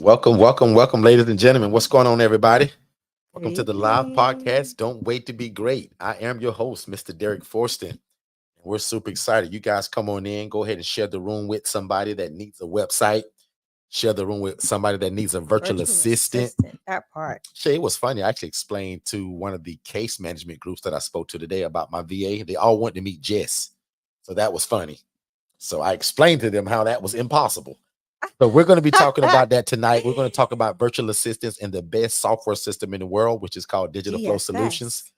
Welcome, ladies and gentlemen. What's going on, everybody? Welcome to Hey, the live hey. podcast. Don't wait to be great. I am your host, Mr. Derek Forston. We're super excited. You guys come on in. Go ahead and share the room with somebody that needs a website. Share the room with somebody that needs a virtual Virtual assistant. assistant, that part. Shay, it was funny. I actually explained to one of the case management groups that I spoke to today about my VA. They all wanted to meet Jess. So that was funny. So I explained to them how that was impossible. So we're going to be talking about that tonight. We're going to talk about virtual assistants and the best software system in the world, which is called Digital Flow Solutions,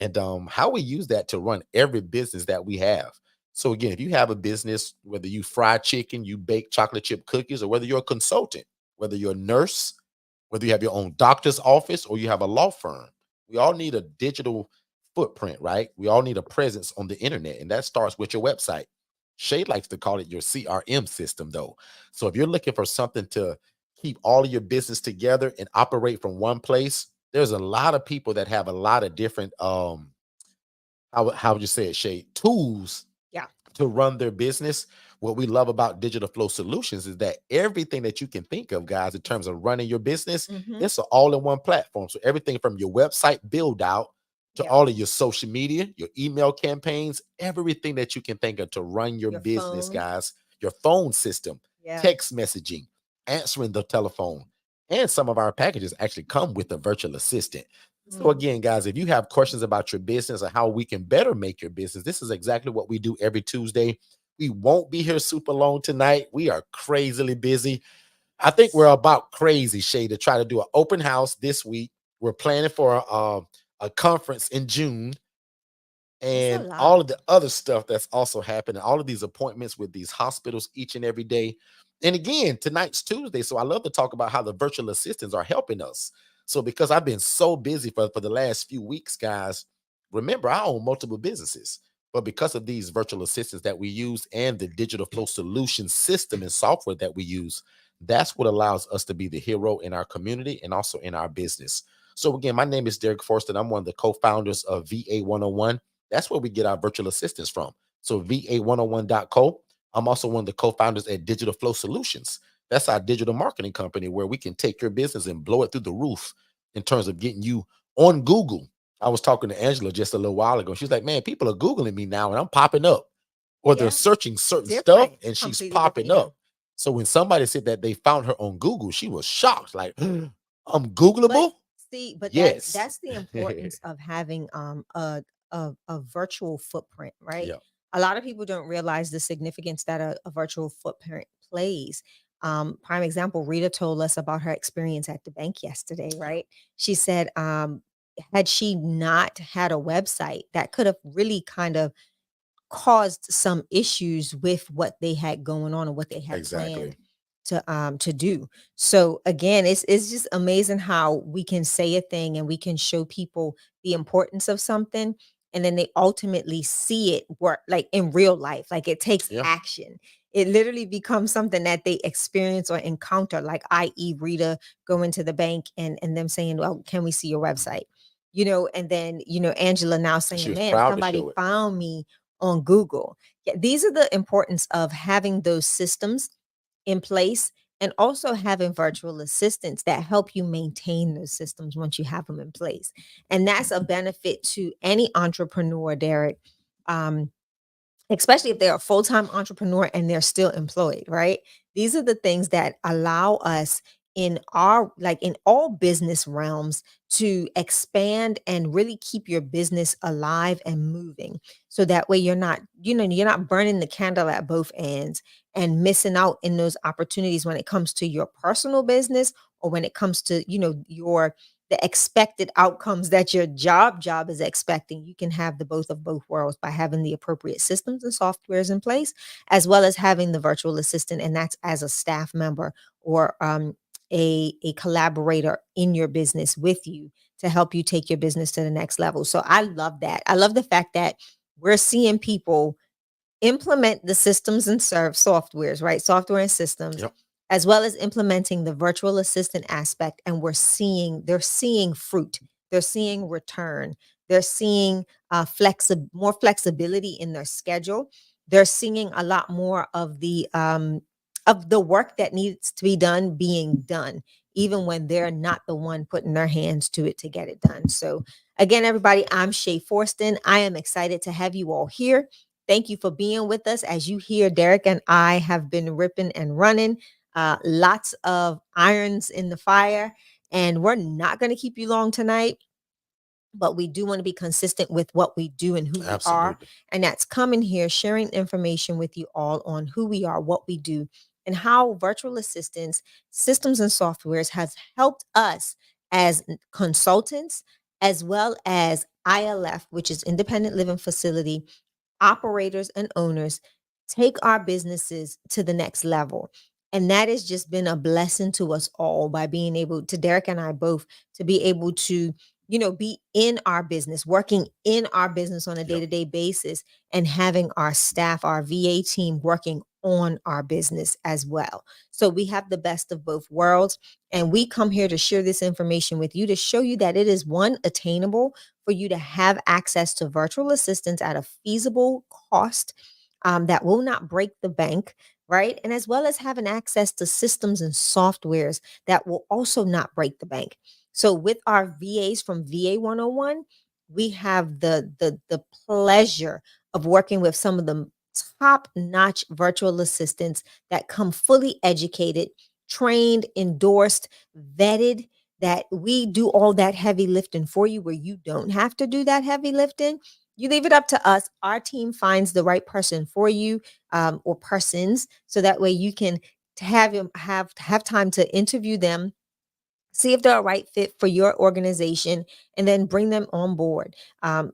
DFS. and how we use that to run every business that we have. So again, if you have a business, whether you fry chicken, you bake chocolate chip cookies, or whether you're a consultant, whether you're a nurse, whether you have your own doctor's office or you have a law firm, we all need a digital footprint, right? We all need a presence on the internet, and that starts with your website. Shay likes to call it your CRM system, though. So if you're looking for something to keep all of your business together and operate from one place, there's a lot of people that have a lot of different how would you say it, Shay, tools Yeah. to run their business. What we love about Digital Flow Solutions is that everything that you can think of, guys, in terms of running your business, Mm-hmm. it's an all-in-one platform. So everything from your website build out to Yeah. all of your social media, your email campaigns, everything that you can think of to run your Your business, phone. guys, your phone system, Yeah. text messaging, answering the telephone. And some of our packages actually come with a virtual assistant. So Mm. again, guys, if you have questions about your business or how we can better make your business, this is exactly what we do every Tuesday. We won't be here super long tonight. We are crazily busy. I think we're about crazy, Shay, to try to do an open house this week. We're planning for a conference in June It's a and all lot. of the other stuff that's also happening, all of these appointments with these hospitals each and every day. And again, tonight's Tuesday, so I love to talk about how the virtual assistants are helping us. So because I've been so busy for the last few weeks, guys, remember I own multiple businesses. But because of these virtual assistants that we use and the digital flow solution system and software that we use, that's what allows us to be the hero in our community and also in our business. So again, my name is Derek Forston. I'm one of the co-founders of VA 101. That's where we get our virtual assistants from. So va101.co. I'm also one of the co-founders at Digital Flow Solutions. That's our digital marketing company where we can take your business and blow it through the roof in terms of getting you on Google. I was talking to Angela just a little while ago. She's like, man, people are Googling me now and I'm popping up. Or they're Yeah. searching certain stuff Different. It's and she's completely different. popping Yeah. up. So when somebody said that they found her on Google, she was shocked. Like, I'm But Googleable? see, but Yes. that's the importance of having a virtual footprint, right? Yeah. A lot of people don't realize the significance that a virtual footprint plays. Prime example, Rita told us about her experience at the bank yesterday, right? She said, had she not had a website, that could have really kind of caused some issues with what they had going on and what they had Exactly. planned to do. So again, it's just amazing how we can say a thing and we can show people the importance of something, and then they ultimately see it work like in real life. Like it takes Yeah. action. It literally becomes something that they experience or encounter, like i.e. Rita going to the bank and them saying, well, can we see your website? And then, Angela now She saying, was man, proud to somebody show it. found me on Google. Yeah, these are the importance of having those systems in place and also having virtual assistants that help you maintain those systems once you have them in place. And that's a benefit to any entrepreneur, Derek. Um, Especially if they're a full-time entrepreneur and they're still employed, right? These are the things that allow us in all business realms to expand and really keep your business alive and moving. So that way you're not burning the candle at both ends and missing out in those opportunities when it comes to your personal business or when it comes to, your the expected outcomes that your job is expecting. You can have the both worlds by having the appropriate systems and softwares in place, as well as having the virtual assistant, and that's as a staff member or a collaborator in your business with you to help you take your business to the next level. So I love that. I love the fact that we're seeing people implement the systems and serve softwares, right? Software and systems, Yep. as well as implementing the virtual assistant aspect. And they're seeing fruit, they're seeing return, they're seeing more flexibility in their schedule. They're seeing a lot more of the of the work that needs to be done being done, even when they're not the one putting their hands to it to get it done. So, again, everybody, I'm Shay Forston. I am excited to have you all here. Thank you for being with us. As you hear, Derek and I have been ripping and running, lots of irons in the fire, and we're not going to keep you long tonight, but we do want to be consistent with what we do and who we are. Absolutely. And that's coming here, sharing information with you all on who we are, what we do, and how virtual assistants, systems, and softwares has helped us as consultants, as well as ILF, which is independent living facility operators and owners, take our businesses to the next level. And that has just been a blessing to us all by being able to, Derek and I both, to be able to, be in our business, working in our business on a day Yep. to day basis, and having our staff, our VA team working on our business as well. So we have the best of both worlds. And we come here to share this information with you to show you that it is one, attainable for you to have access to virtual assistants at a feasible cost, that will not break the bank, right? And as well as having access to systems and softwares that will also not break the bank. So with our VAs from VA 101, we have the pleasure of working with some of the top-notch virtual assistants that come fully educated, trained, endorsed, vetted, that we do all that heavy lifting for you where you don't have to do that heavy lifting. You leave it up to us. Our team finds the right person for you, or persons, so that way you can have time to interview them, see if they're a right fit for your organization, and then bring them on board.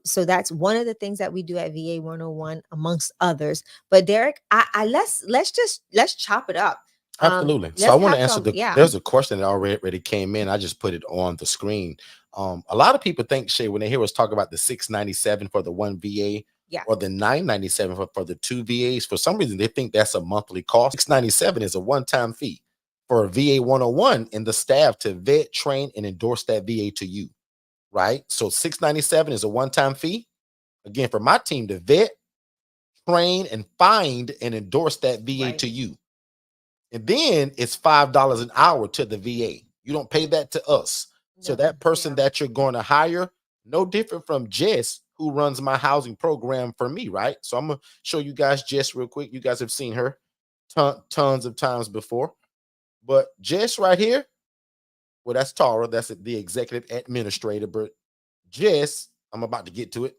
So that's one of the things that we do at VA 101, amongst others. But Derek, I let's chop it up. Absolutely. So I Let's want to have answer some, yeah, there's a question that already came in. I just put it on the screen. A lot of people think, Shay, when they hear us talk about the 697 for the one VA yeah, or the 997 for the two VAs, for some reason they think that's a monthly cost. 697 is a one-time fee for a VA 101 and the staff to vet, train, and endorse that VA to you. Right. So 697 is a one-time fee. Again, for my team to vet, train, and find and endorse that VA right. to you. And then it's $5 an hour to the VA. You don't pay that to us. So No, that person yeah, that you're going to hire, no different from Jess, who runs my housing program for me, right? So I'm gonna show you guys Jess real quick. You guys have seen her tons of times before, but Jess right here, well, that's Tara. That's the executive administrator. But Jess, I'm about to get to it.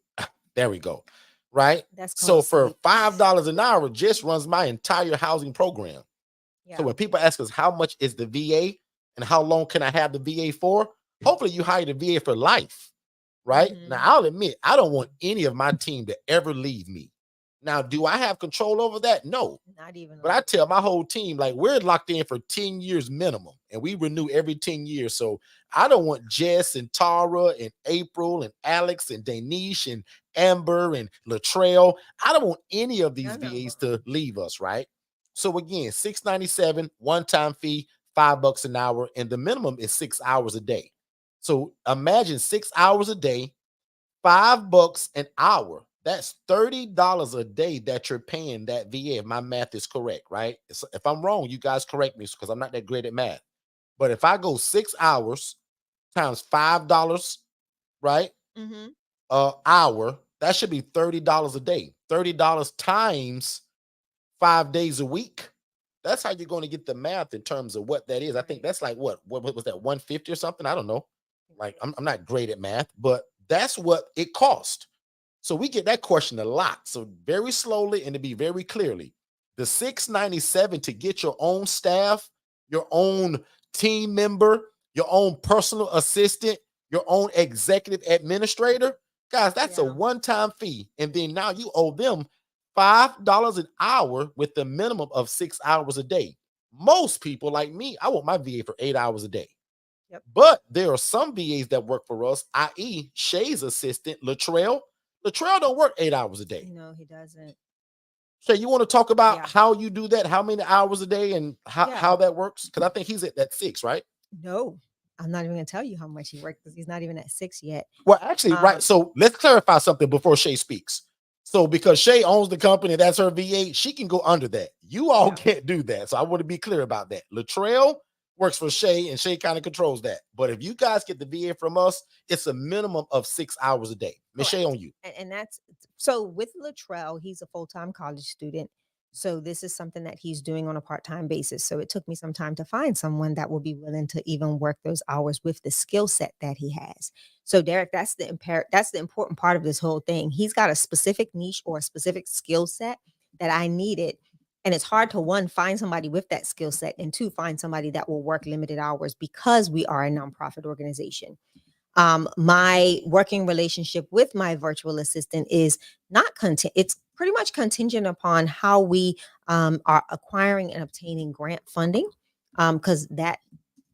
There we go. Right. that's So called for sleep. $5 an hour, Jess runs my entire housing program. So Yeah. when people ask us how much is the VA and how long can I have the VA for, hopefully you hire the VA for life, right? Now Mm-hmm. I'll admit I don't want any of my team to ever leave me. Now, do I have control over that? No. Not even a But I little tell bit. my whole team, like, we're locked in for 10 years minimum, and we renew every 10 years. So I don't want Jess and Tara and April and Alex and Danish and Amber and Latrell. I don't want any of these None of VAs them. to leave us, right? So again, 697 one-time fee, $5 an hour, and the minimum is 6 hours a day. So imagine 6 hours a day, $5 an hour. That's $30 a day that you're paying that VA. If my math is correct, right? If I'm wrong, you guys correct me because I'm not that great at math. But if I go 6 hours times $5, right? Mm-hmm. Hour, that should be $30 a day. $30 times 5 days a week. That's how you're going to get the math in terms of what that is. I think Right. that's like what was that, 150 or something? I don't know. Like I'm not great at math, but that's what it cost. So we get that question a lot. So very slowly and to be very clearly, the 697 to get your own staff, your own team member, your own personal assistant, your own executive administrator, guys, that's a Yeah. one-time fee. And then now you owe them $5 an hour with the minimum of 6 hours a day. Most people like me, I want my VA for 8 hours a day. Yep. But there are some VAs that work for us, i.e., Shay's assistant, Latrell. Latrell don't work 8 hours a day. No, he doesn't. Shay, you want to talk about Yeah. how you do that, how many hours a day, and Yeah. how that works? Because I think he's at that 6, right? No, I'm not even gonna tell you how much he worked because he's not even at 6 yet. Well, actually, right. Um, So let's clarify something before Shay speaks. So because Shay owns the company, that's her VA, she can go under that. You all Yeah. can't do that. So I want to be clear about that. Latrell works for Shay, and Shay kind of controls that. But if you guys get the VA from us, it's a minimum of 6 hours a day. Miss Shay, Correct. on you. And that's so with Latrell, he's a full-time college student. So this is something that he's doing on a part-time basis. So it took me some time to find someone that will be willing to even work those hours with the skill set that he has. So Derek, that's the important part of this whole thing. He's got a specific niche or a specific skill set that I needed. And it's hard to one, find somebody with that skill set, and two, find somebody that will work limited hours because we are a nonprofit organization. My working relationship with my virtual assistant is not content. It's pretty much contingent upon how we are acquiring and obtaining grant funding, because that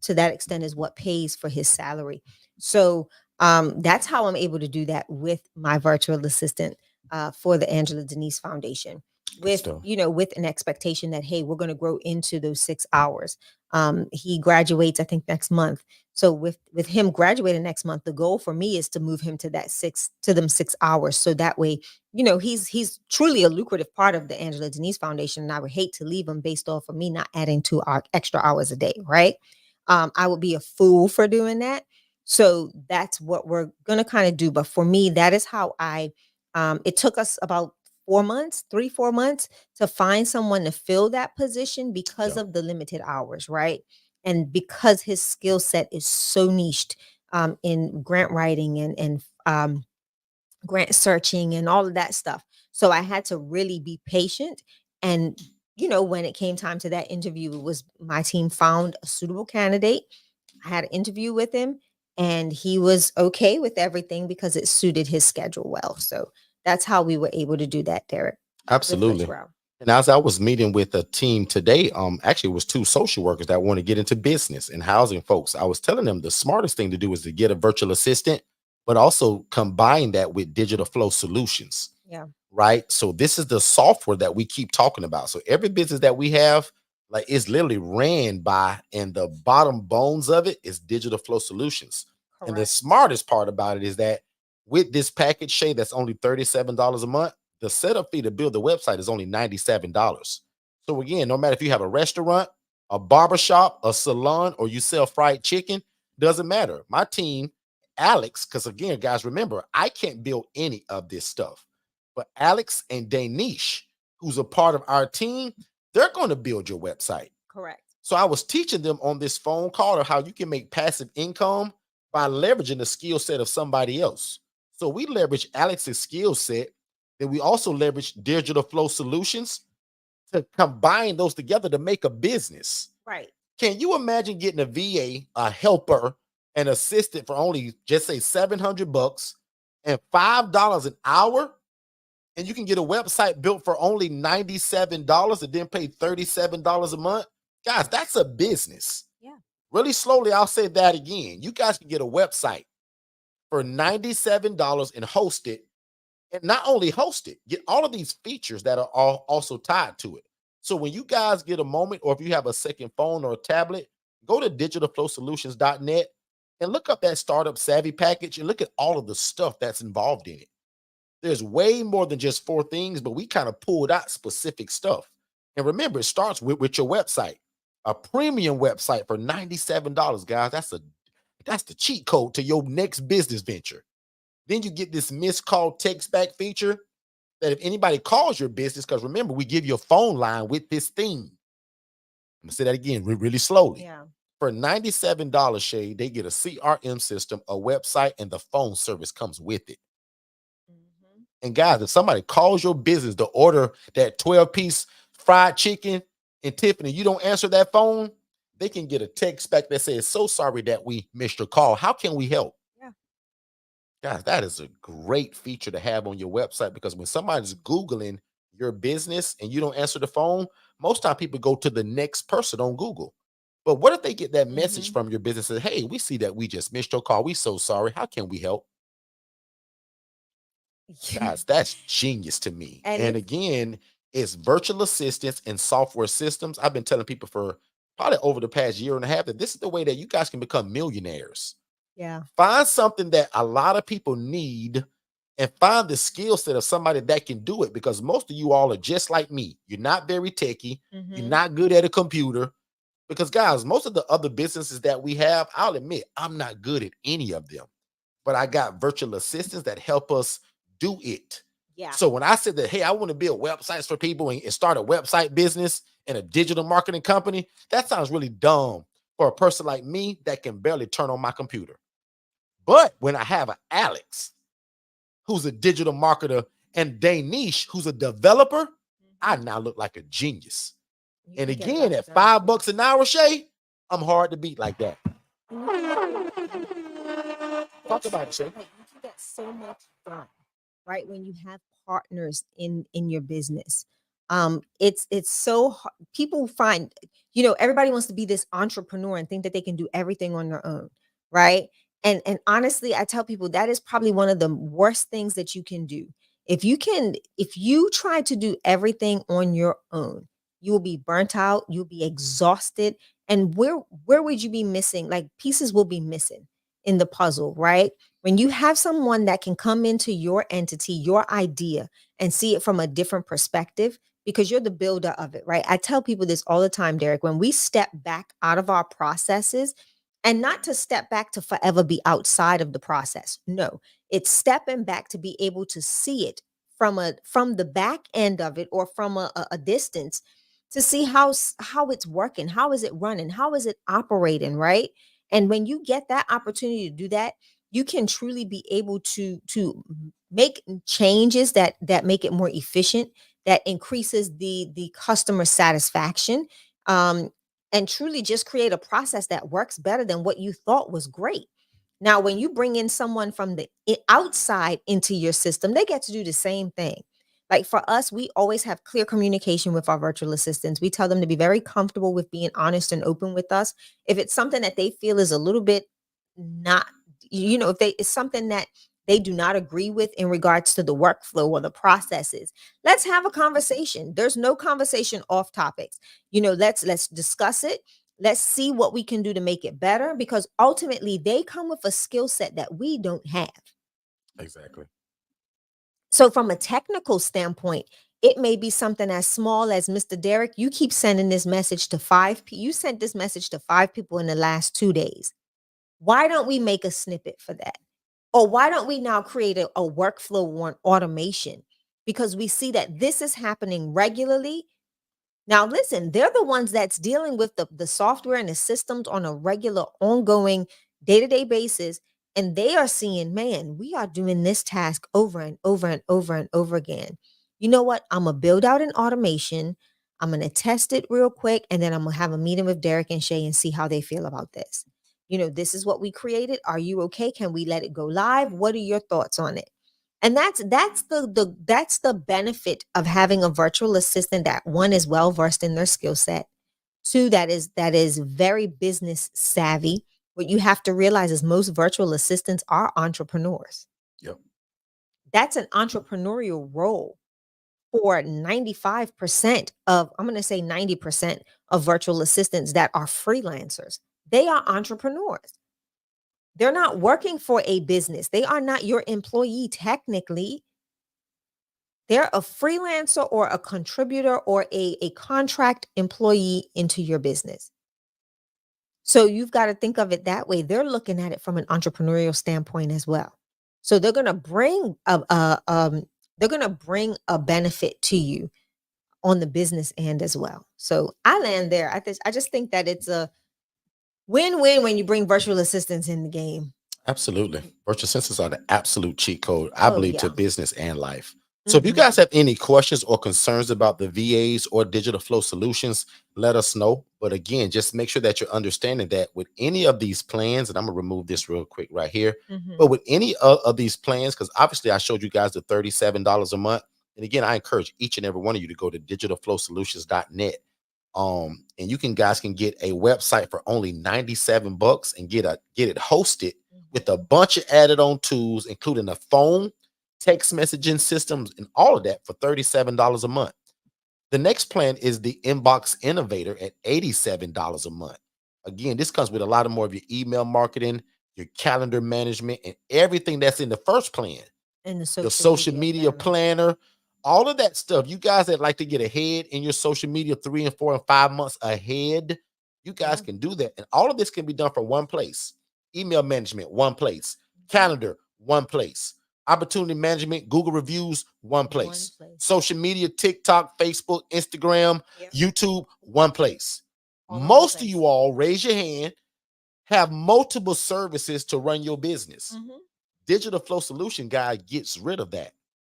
to that extent is what pays for his salary. So that's how I'm able to do that with my virtual assistant for the Angela Denise Foundation. Good With stuff. with an expectation that hey, we're going to grow into those 6 hours. He graduates, I think, next month. So with him graduating next month, the goal for me is to move him to them 6 hours. So that way, he's truly a lucrative part of the Angela Denise Foundation. And I would hate to leave him based off of me not adding 2 extra hours a day, right? I would be a fool for doing that. So that's what we're gonna kind of do. But for me, that is how it took us about 4 months, 3, 4 months to find someone to fill that position because Yeah, of the limited hours, right? And because his skill set is so niched in grant writing and grant searching and all of that stuff. So I had to really be patient. And, when it came time to that interview, it was my team found a suitable candidate. I had an interview with him and he was okay with everything because it suited his schedule well. So that's how we were able to do that, Derek, with absolutely. Latrell. And as I was meeting with a team today, actually it was two social workers that want to get into business and housing folks. I was telling them the smartest thing to do is to get a virtual assistant, but also combine that with digital flow solutions. Yeah. Right? So this is the software that we keep talking about. So every business that we have, like, is literally ran by, and the bottom bones of it is digital flow solutions. And the Correct. smartest part about it is that with this package, Shay, that's only $37 a month, the setup fee to build the website is only $97. So again, no matter if you have a restaurant, a barbershop, a salon, or you sell fried chicken, doesn't matter. My team, Alex, because again, guys, remember, I can't build any of this stuff. But Alex and Danish, who's a part of our team, they're going to build your website. Correct. So I was teaching them on this phone call of how you can make passive income by leveraging the skill set of somebody else. So we leverage Alex's skill set, then we also leverage digital flow solutions to combine those together to make a business. Right. Can you imagine getting a VA, a helper, an assistant for only just say 700 bucks and $5 an hour? And you can get a website built for only $97 and then pay $37 a month. Guys, that's a business. Yeah. Really slowly, I'll say that again. You guys can get a website for $97 and host it. And not only host it, get all of these features that are all also tied to it. So when you guys get a moment, or if you have a second phone or a tablet, go to digitalflowsolutions.net and look up that startup savvy package and look at all of the stuff that's involved in it. There's way more than just four things, but we kind of pulled out specific stuff. And remember, it starts with your website. A premium website for $97, guys. That's the cheat code to your next business venture. Then you get this missed call text back feature that if anybody calls your business, because remember, we give you a phone line with this theme. I'm gonna say that again really slowly. Yeah. For $97, Shay, they get a CRM system, a website, and the phone service comes with it. Mhm. And guys, if somebody calls your business to order that 12-piece fried chicken in Tiffany, you don't answer that phone, they can get a text back that says, "So sorry that we missed your call. How can we help?" Yeah. Guys, that is a great feature to have on your website, because when somebody's Googling your business and you don't answer the phone, most time people go to the next person on Google. But what if they get that message Mhm. from your business that, "Hey, we see that we just missed your call. We so sorry. How can we help?" Guys, that's genius to me. And And it's again, it's virtual assistants and software systems. I've been telling people for probably over the past year and a half that this is the way that you guys can become millionaires. yeah. Find something that a lot of people need and find the skill set of somebody that can do it, because most of you all are just like me. You're not very techy. You're Mhm. not good at a computer. Because, guys, most of the other businesses that we have, I'll admit, I'm not good at any of them. But I got virtual assistants that help us do it. Yeah. So when I said that, hey, I want to build websites for people and start a website business and a digital marketing company, that sounds really dumb for a person like me that can barely turn on my computer. But when I have an Alex, who's a digital marketer, and Danish, who's a developer, I Mhm. now look like a genius. You And can get a again, lot at done. $5 an hour, Shay, I'm hard to beat like that. And you can get a lot done. Talk about it, Shay. Right, you can get so much done, right? When you have partners in your business. It's so hard. People find, everybody wants to be this entrepreneur and think that they can do everything on their own, right? And honestly, I tell people that is probably one of the worst things that you can do. If you try to do everything on your own, you will be burnt out, you'll be exhausted. And where would you be missing? Like, pieces will be missing in the puzzle, right? When you have someone that can come into your entity, your idea, and see it from a different perspective, because you're the builder of it, right? I tell people this all the time, Derek. When we step back out of our processes, and not to step back to forever be outside of the process. No, it's stepping back to be able to see it from the back end of it, or from a distance, to see how it's working, how is it running, how is it operating, right? And when you get that opportunity to do that, you can truly be able to make changes that make it more efficient, that increases the customer satisfaction, um, and truly just create a process that works better than what you thought was great. Now, when you bring in someone from the outside into your system, they get to do the same thing. Like, for us, we always have clear communication with our virtual assistants. We tell them to be very comfortable with being honest and open with us. If it's something that they feel is a little bit not, if it's something that they do not agree with in regards to the workflow or the processes, let's have a conversation. There's no conversation off topics. Let's discuss it. Let's see what we can do to make it better, because ultimately they come with a skill set that we don't have. Exactly. So, from a technical standpoint, it may be something as small as, Mr. Derek, you keep sending this message to you sent this message to 5 people in the last 2 days. Why don't we make a snippet for that? Or why don't we now create a workflow or an automation? Because we see that this is happening regularly. Now, listen, they're the ones that's dealing with the software and the systems on a regular, ongoing, day-to-day basis. And they are seeing, man, we are doing this task over and over and over and over again. You know what? I'm going to build out an automation. I'm going to test it real quick. And then I'm going to have a meeting with Derek and Shay and see how they feel about this. This is what we created. Are you okay? Can we let it go live? What are your thoughts on it? And that's the benefit of having a virtual assistant that, one, is well versed in their skill set, two, that is very business savvy. What you have to realize is most virtual assistants are entrepreneurs. Yep. That's an entrepreneurial role for 95% of, I'm going to say 90% of virtual assistants that are freelancers. They are entrepreneurs. They're not working for a business. They are not your employee technically. They're a freelancer or a contributor or a contract employee into your business. So you've got to think of it that way. They're looking at it from an entrepreneurial standpoint as well. So they're going to bring a benefit to you on the business end as well. So I land there. I just think that it's a win-win when you bring virtual assistants in the game. Absolutely. Virtual assistants are the absolute cheat code, I Oh believe, to yeah. business and life. So if you Mhm. guys have any questions or concerns about the VAs or digital flow solutions, let us know. But again, just make sure that you're understanding that with any of these plans, and I'm going to remove this real quick right here. But Mhm. with any of these plans, because obviously I showed you guys the $37 a month. And again, I encourage each and every one of you to go to digitalflowsolutions.net. And you guys can get a website for only $97 and get it hosted with a Mhm. bunch of added on tools, including a phone, text messaging systems, and all of that for $37 a month. The next plan is the Inbox Innovator at $87 a month. Again, this comes with a lot of more of your email marketing, your calendar management, and everything that's in the first plan. And the the social social media media planner. planner, all of that stuff. You guys that like to get ahead in your social media 3 and 4 and 5 months ahead, you guys Yeah. can do that. And all of this can be done from one place. Email management, one place. Mhm. Calendar, one place. Opportunity management, Google reviews, one One place. place. Social media, TikTok, Facebook, Instagram, Yep. YouTube, one place. All in one Most of place. you all, raise your hand, have multiple services to run your business. Mhm. Digital Flow Solution Guy gets rid of that.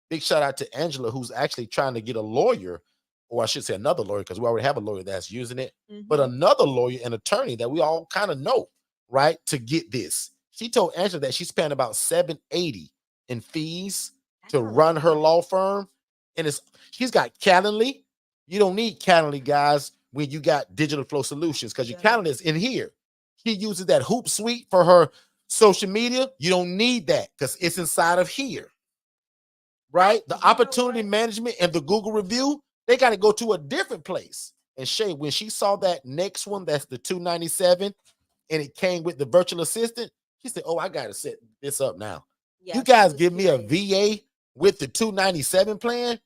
Big shout out to Angela, who's actually trying to get a lawyer, or I should say another lawyer, because we already have a lawyer that's using it, but Mhm. another lawyer and attorney that we all kind of know, right? To get this. She told Angela that she's paying about 780 in fees That's to a lot run of her money. law firm. And she's got Calendly. You don't need Calendly, guys, when you got Digital Flow Solutions, because your You don't. Calendly is in here. She uses that Hoop Suite for her social media. You don't need that because it's inside of here, right? The You know opportunity what? management and the Google review, they got to go to a different place. And Shay, when she saw that next one, that's the 297, and it came with the virtual assistant, she said, "Oh, I got to set this up now." You Yeah, she guys was give me a curious. VA with the 297 plan?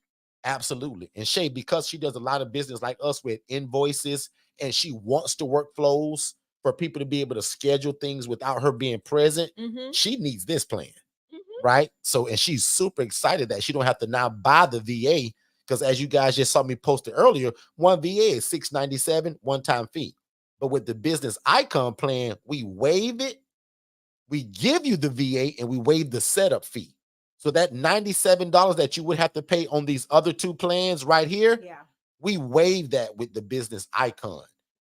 Absolutely. And Shay, because she does a lot of business like us with invoices and she wants to workflows for people to be able to schedule things without her being present, Mhm. she needs this plan, Mhm. right? So, and she's super excited that she don't have to now buy the VA because as you guys just saw me posted earlier, one VA is $697 one-time fee. But with the business icon plan, we waive it, we give you the VA, and we waive the setup fee. So that $97 that you would have to pay on these other two plans right here, Yeah. we waive that with the business icon.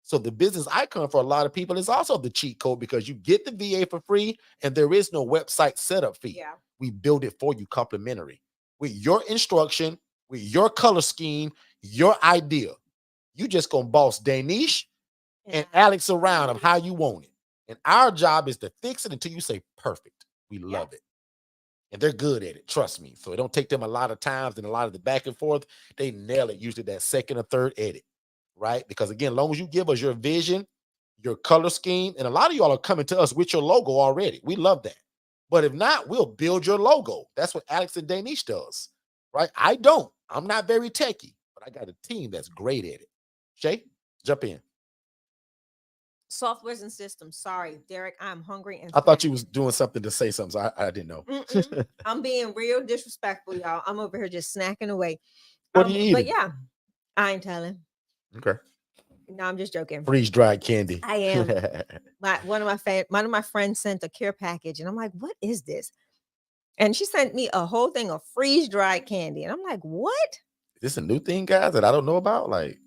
So the business icon for a lot of people is also the cheat code because you get the VA for free and there is no website setup fee. Yeah. We build it for you complimentary with your instruction, with your color scheme, your idea. You just gonna boss Danish and Yeah. Alex around of how you want it. And our job is to fix it until you say perfect. We Yeah. love it. And they're good at it. Trust me. So it don't take them a lot of times and a lot of the back and forth. They nail it usually that second or third edit, right? Because again, as long as you give us your vision, your color scheme, and a lot of y'all are coming to us with your logo already. We love that. But if not, we'll build your logo. That's what Alex and Danish does, right? I don't. I'm not very techy, but I got a team that's great at it. Shay, jump in. Softwares and systems. Sorry, Derek. I'm hungry and I thought you was snacking. doing something to say something, so I didn't know. Mm-mm. I'm being real disrespectful, y'all. I'm over here just snacking away. What are you But eating? yeah, I ain't telling. Okay. No, I'm just joking. Freeze dried candy. I am. One of my friends sent a care package, and I'm like, "What is this?" And she sent me a whole thing of freeze dried candy, and I'm like, "What?" This a new thing, guys, that I don't know about. Like,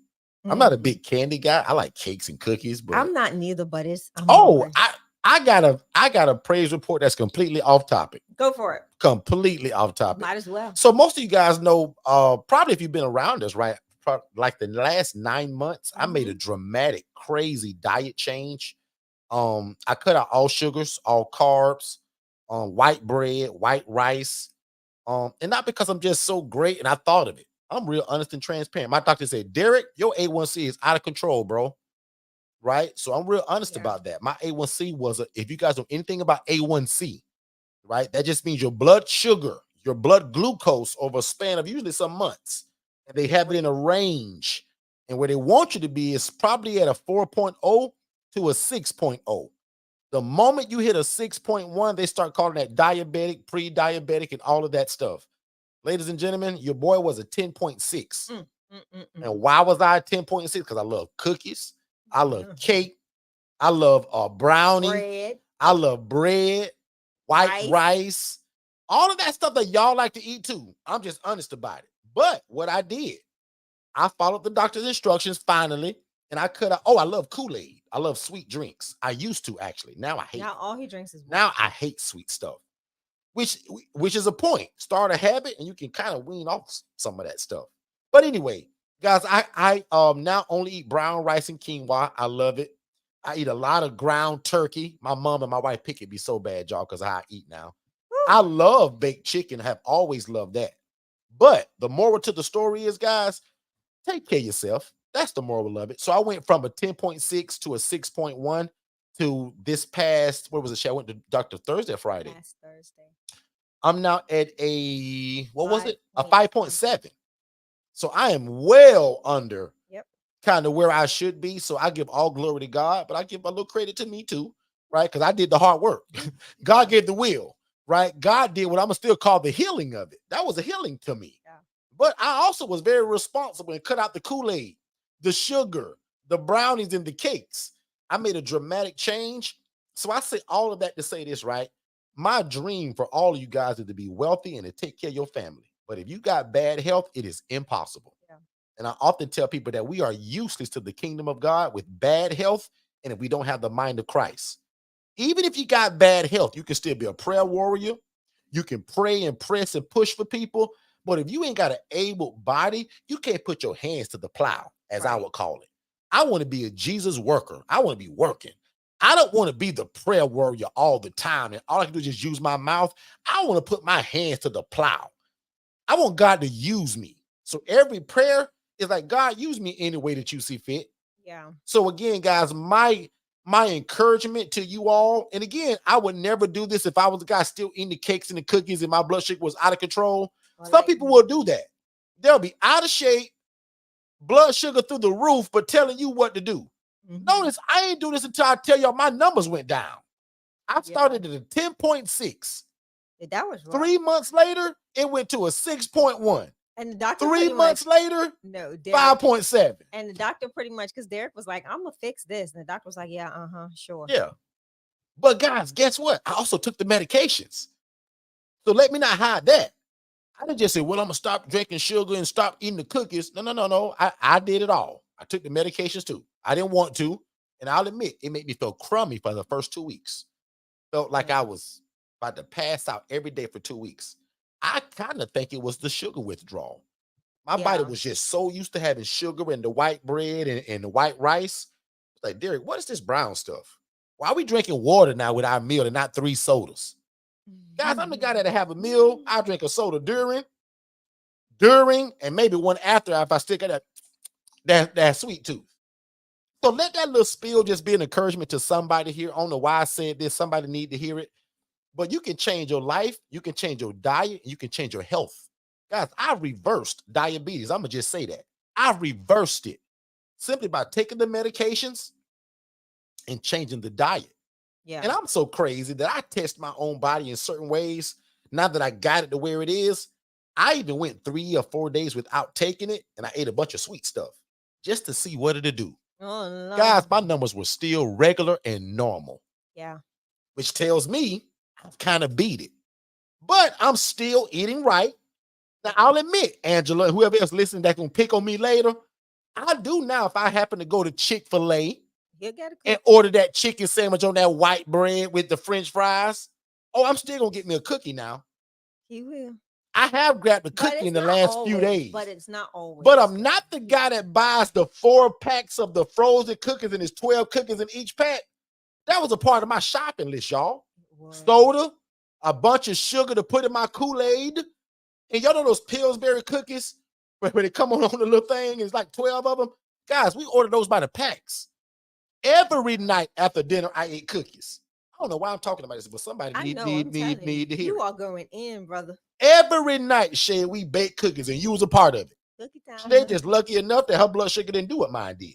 I'm not a Mm-mm. big candy guy. I like cakes and cookies, but I'm not neither, but I'm oh, hungry. I got a praise report that's completely off topic. Go for it. Completely off topic. Might as well. So most of you guys know, probably if you've been around us, right? Like the last 9 months, I made a Mhm. dramatic, crazy diet change. I cut out all sugars, all carbs, white bread, white rice. And not because I'm just so great and I thought of it. I'm real honest and transparent. My doctor said, Derek, your A1C is out of control, bro. Right. So I'm real honest Yeah. about that. My A1C was if you guys know anything about A1C, right? That just means your blood sugar, your blood glucose over a span of usually some months. And they have it in a range. And where they want you to be is probably at a 4.0 to a 6.0. The moment you hit a 6.1, they start calling that diabetic, pre-diabetic, and all of that stuff. Ladies and gentlemen, your boy was a 10.6. Mm, mm, mm, And mm. why was I a 10.6? Because I love cookies, I love cake, I love brownie, Bread, I love bread, white rice. rice, all of that stuff that y'all like to eat too. I'm just honest about it. But what I did, I followed the doctor's instructions finally, and I cut out. Oh, I love Kool-Aid. I love sweet drinks. I used to actually. Now I hate Now it. all he drinks is Now water. I hate sweet stuff. which which is a point. Start a habit, and you can kind of wean off some of that stuff. But anyway, guys, I now only eat brown rice and quinoa. I love it. I eat a lot of ground turkey. My mom and my wife pick it be so bad, y'all, because I eat now. Whew. I love baked chicken. Have always loved that. But the moral to the story is, guys, take care of yourself. That's the moral of it. So I went from a 10.6 to a 6.1 to this past, what was it? I went to Dr. Thursday, Friday. Last Thursday. I'm now at a, what was it? A 5 point something. 5.7. So I am well under Yep. kind of where I should be. So I give all glory to God, but I give a little credit to me too, right? Because I did the hard work. God Yeah. gave the will, right? God did what I'm gonna still call the healing of it. That was a healing to me. Yeah. But I also was very responsible and cut out the Kool-Aid, the sugar, the brownies, and the cakes. I made a dramatic change. So I say all of that to say this, right? My dream for all of you guys is to be wealthy and to take care of your family. But if you got bad health, it is impossible. Yeah. And I often tell people that we are useless to the kingdom of God with bad health and if we don't have the mind of Christ. Even if you got bad health, you can still be a prayer warrior. You can pray and press and push for people. But if you ain't got an able body, you can't put your hands to the plow, as I Right. would call it. I want to be a Jesus worker. I want to be working. I don't want to be the prayer warrior all the time and all I can do is just use my mouth. I want to put my hands to the plow. I want God to use me. So every prayer is like, God, use me any way that you see fit. Yeah. So again, guys, my encouragement to you all, and again, I would never do this if I was the guy still eating the cakes and the cookies and my blood sugar was out of control. Or Some like people will me. do that. They'll be out of shape, blood sugar through the roof, but telling you what to do. Mhm. Notice I ain't do this until I tell y'all my numbers went down. I Yeah. started at a 10.6. That was rough. 3 months later, it went to a 6.1. And the doctor 3 pretty much, months later, no, Derek. 5.7. And the doctor pretty much, because Derek was like, I'm gonna fix this. And the doctor was like, yeah, sure. Yeah. But guys, guess what? I also took the medications. So let me not hide that. I didn't just say, well, I'm gonna stop drinking sugar and stop eating the cookies. No, no, no, no. I did it all. I took the medications too. I didn't want to. And I'll admit, it made me feel crummy for the first 2 weeks. Felt like Yeah. I was about to pass out every day for 2 weeks. I kind of think it was the sugar withdrawal. My body Yeah. was just so used to having sugar and the white bread and the white rice. It's like, Derek, what is this brown stuff? Why are we drinking water now with our meal and not 3 sodas? Guys, I'm the guy that have a meal. I drink a soda during, and maybe one after if I still got that sweet tooth. So let that little spill just be an encouragement to somebody here. I don't know why I said this. Somebody need to hear it. But you can change your life. You can change your diet. You can change your health. Guys, I reversed diabetes. I'm going to just say that. I reversed it simply by taking the medications and changing the diet. Yeah. And I'm so crazy that I test my own body in certain ways. Now that I got it to where it is, I even went 3 or 4 days without taking it, and I ate a bunch of sweet stuff just to see what it'd do. Oh Guys, no. my numbers were still regular and normal, Yeah. which tells me I've kind of beat it. But I'm still eating right. Now, I'll admit, Angela, and whoever else listening that can pick on me later, I do now if I happen to go to Chick-fil-A He'll get a and cookie. order that chicken sandwich on that white bread with the French fries. Oh, I'm still gonna get me a cookie now. He will. I have grabbed a But cookie it's in the not last few always. But days, it's not but always I'm though. not the guy that buys the 4 packs of the frozen cookies and there's 12 cookies in each pack. That was a part of my shopping list, y'all. It was. Soda, a bunch of sugar to put in my Kool-Aid. And y'all know those Pillsbury cookies where they come on the little thing, it's like 12 of them. Guys, we ordered those by the packs. Every night after dinner, I ate cookies. I don't know why I'm talking about this, but somebody I need know. need I'm need telling you, need to hear you it. are going in, brother. Every night, Shay, we bake cookies, and you was a part of it. Cookie Shay time. just lucky enough that her blood sugar didn't do what mine did.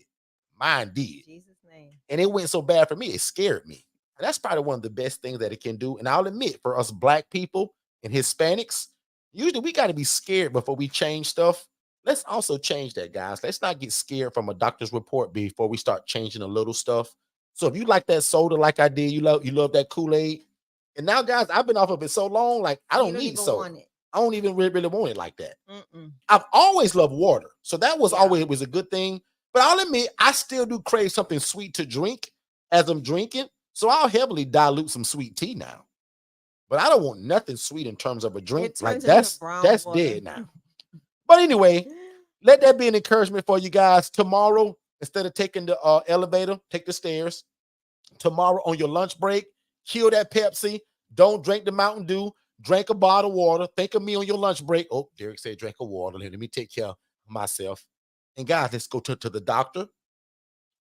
Mine did, Jesus' name. and it went so bad for me, it scared me. And that's probably one of the best things that it can do. And I'll admit, for us Black people and Hispanics, usually we got to be scared before we change stuff. Let's also change that, guys. Let's not get scared from a doctor's report before we start changing a little stuff. So if you like that soda like I did, you love that Kool-Aid. And now, guys, I've been off of it so long, like I You don't don't need even soda. want it. I don't even really want it like that. Mm-mm. I've always loved water. So that was Yeah. always was a good thing. But I'll admit, I still do crave something sweet to drink as I'm drinking. So I'll heavily dilute some sweet tea now. But I don't want nothing sweet in terms of a drink. It Like turns into that's brown that's water. dead now. But anyway, let that be an encouragement for you guys. Tomorrow, instead of taking the elevator, take the stairs. Tomorrow on your lunch break, kill that Pepsi. Don't drink the Mountain Dew. Drink a bottle of water. Think of me on your lunch break. Oh, Derek said drink a water. Let me take care of myself. And guys, let's go to the doctor,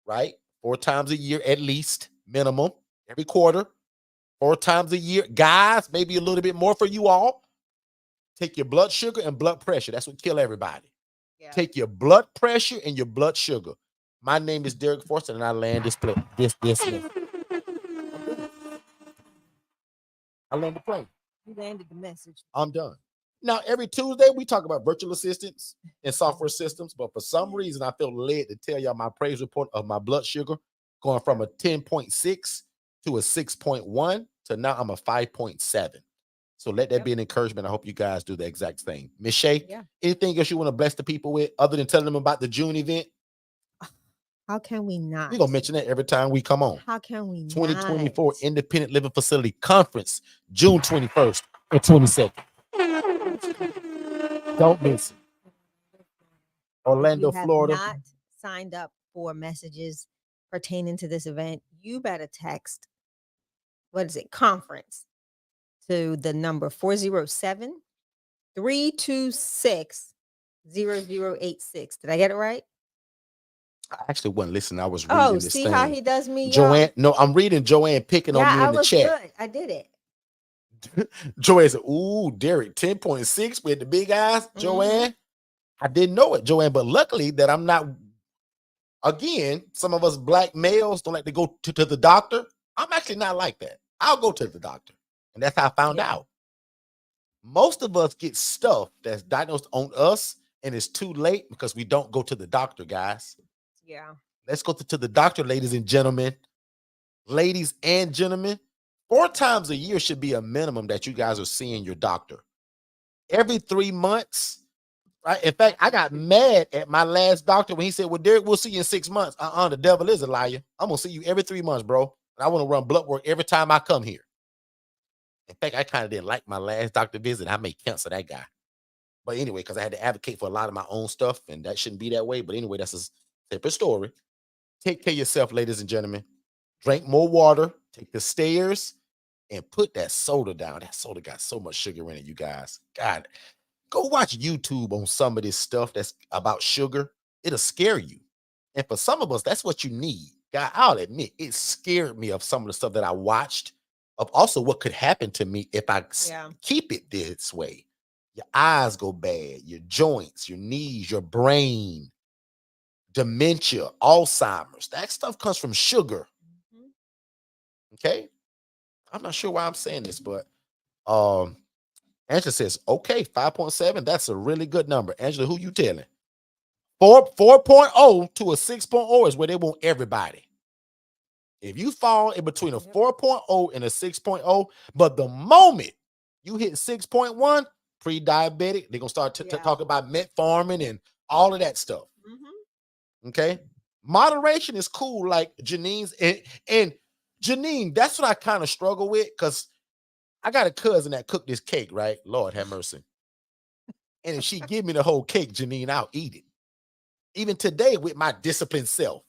right? 4 times a year at least, minimum, every quarter. 4 times a year. Guys, maybe a little bit more for you all. Take your blood sugar and blood pressure. That's what kill everybody. Yeah. Take your blood pressure and your blood sugar. My name is Derek Forston, and I land this plane. I land the plane. You landed the message. I'm done. Now, every Tuesday, we talk about virtual assistants and software systems, but for some reason, I feel led to tell y'all my praise report of my blood sugar going from a 10.6 to a 6.1 to now I'm a 5.7. So let that be an encouragement. I hope you guys do the exact same. Miss Shay, anything else you want to bless the people with other than telling them about the June event? How can we not? We're going to mention that every time we come on. How can we 2024 Independent Living Facility Conference, June 21st and 22nd. Don't miss it. Orlando, Florida. If you have not signed up for messages pertaining to this event, you better text, what is it, conference, to the number 407-326-0086. Did I get it right? I actually wasn't listening. I was reading this see thing. How he does me, Joanne. No, I'm reading Joanne picking on me in the chat. Good. I did it. Joanne said, ooh, Derek, 10.6 with the big eyes. Joanne, I didn't know it, Joanne, but luckily that I'm not, again, some of us black males don't like to go to the doctor. I'm actually not like that. I'll go to the doctor. And that's how I found out. Most of us get stuff that's diagnosed on us and it's too late because we don't go to the doctor, guys. Yeah. Let's go to the doctor, ladies and gentlemen. Ladies and gentlemen, 4 times a year should be a minimum that you guys are seeing your doctor. Every 3 months, right? In fact, I got mad at my last doctor when he said, well, Derek, we'll see you in 6 months. The devil is a liar. I'm going to see you every 3 months, bro. And I want to run blood work every time I come here. In fact, I kind of didn't like my last doctor visit. I may cancel that guy. But anyway, because I had to advocate for a lot of my own stuff, and that shouldn't be that way. But anyway, that's a separate story. Take care of yourself, ladies and gentlemen. Drink more water. Take the stairs. And put that soda down. That soda got so much sugar in it, you guys. God, go watch YouTube on some of this stuff that's about sugar. It'll scare you. And for some of us, that's what you need. God, I'll admit, it scared me of some of the stuff that I watched, of also what could happen to me if I keep it this way. Your eyes go bad, your joints, your knees, your brain, dementia, Alzheimer's. That stuff comes from sugar. Okay? I'm not sure why I'm saying this, but Angela says, okay, 5.7. That's a really good number. Angela, who you telling? 4.0 to a 6.0 is where they want everybody. If you fall in between a 4.0 and a 6.0, but the moment you hit 6.1, pre-diabetic, they're going to start talking about metformin and all of that stuff. Okay? Moderation is cool, like Janine's. And Janine, that's what I kind of struggle with, because I got a cousin that cooked this cake, right? Lord have mercy. And if she give me the whole cake, Janine, I'll eat it. Even today with my disciplined self.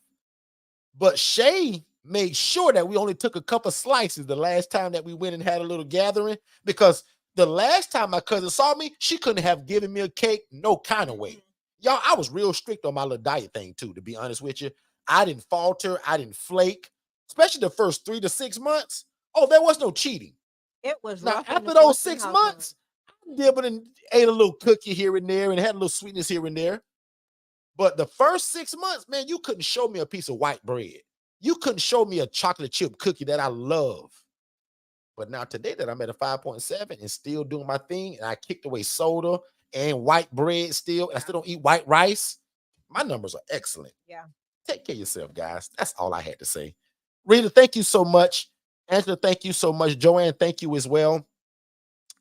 But Shay made sure that we only took a couple slices the last time that we went and had a little gathering, because the last time my cousin saw me, she couldn't have given me a cake no kind of way. Y'all, I was real strict on my little diet thing too, to be honest with you. I didn't falter. I didn't flake. Especially the first 3 to 6 months. Oh, there was no cheating. It was now after those 6 months, I dibbled and ate a little cookie here and there and had a little sweetness here and there. But the first 6 months, man, you couldn't show me a piece of white bread. You couldn't show me a chocolate chip cookie that I love. But now today that I'm at a 5.7 and still doing my thing, and I kicked away soda and white bread still, and I still don't eat white rice, my numbers are excellent. Yeah. Take care of yourself, guys. That's all I had to say. Rita, thank you so much. Angela, thank you so much. Joanne, thank you as well.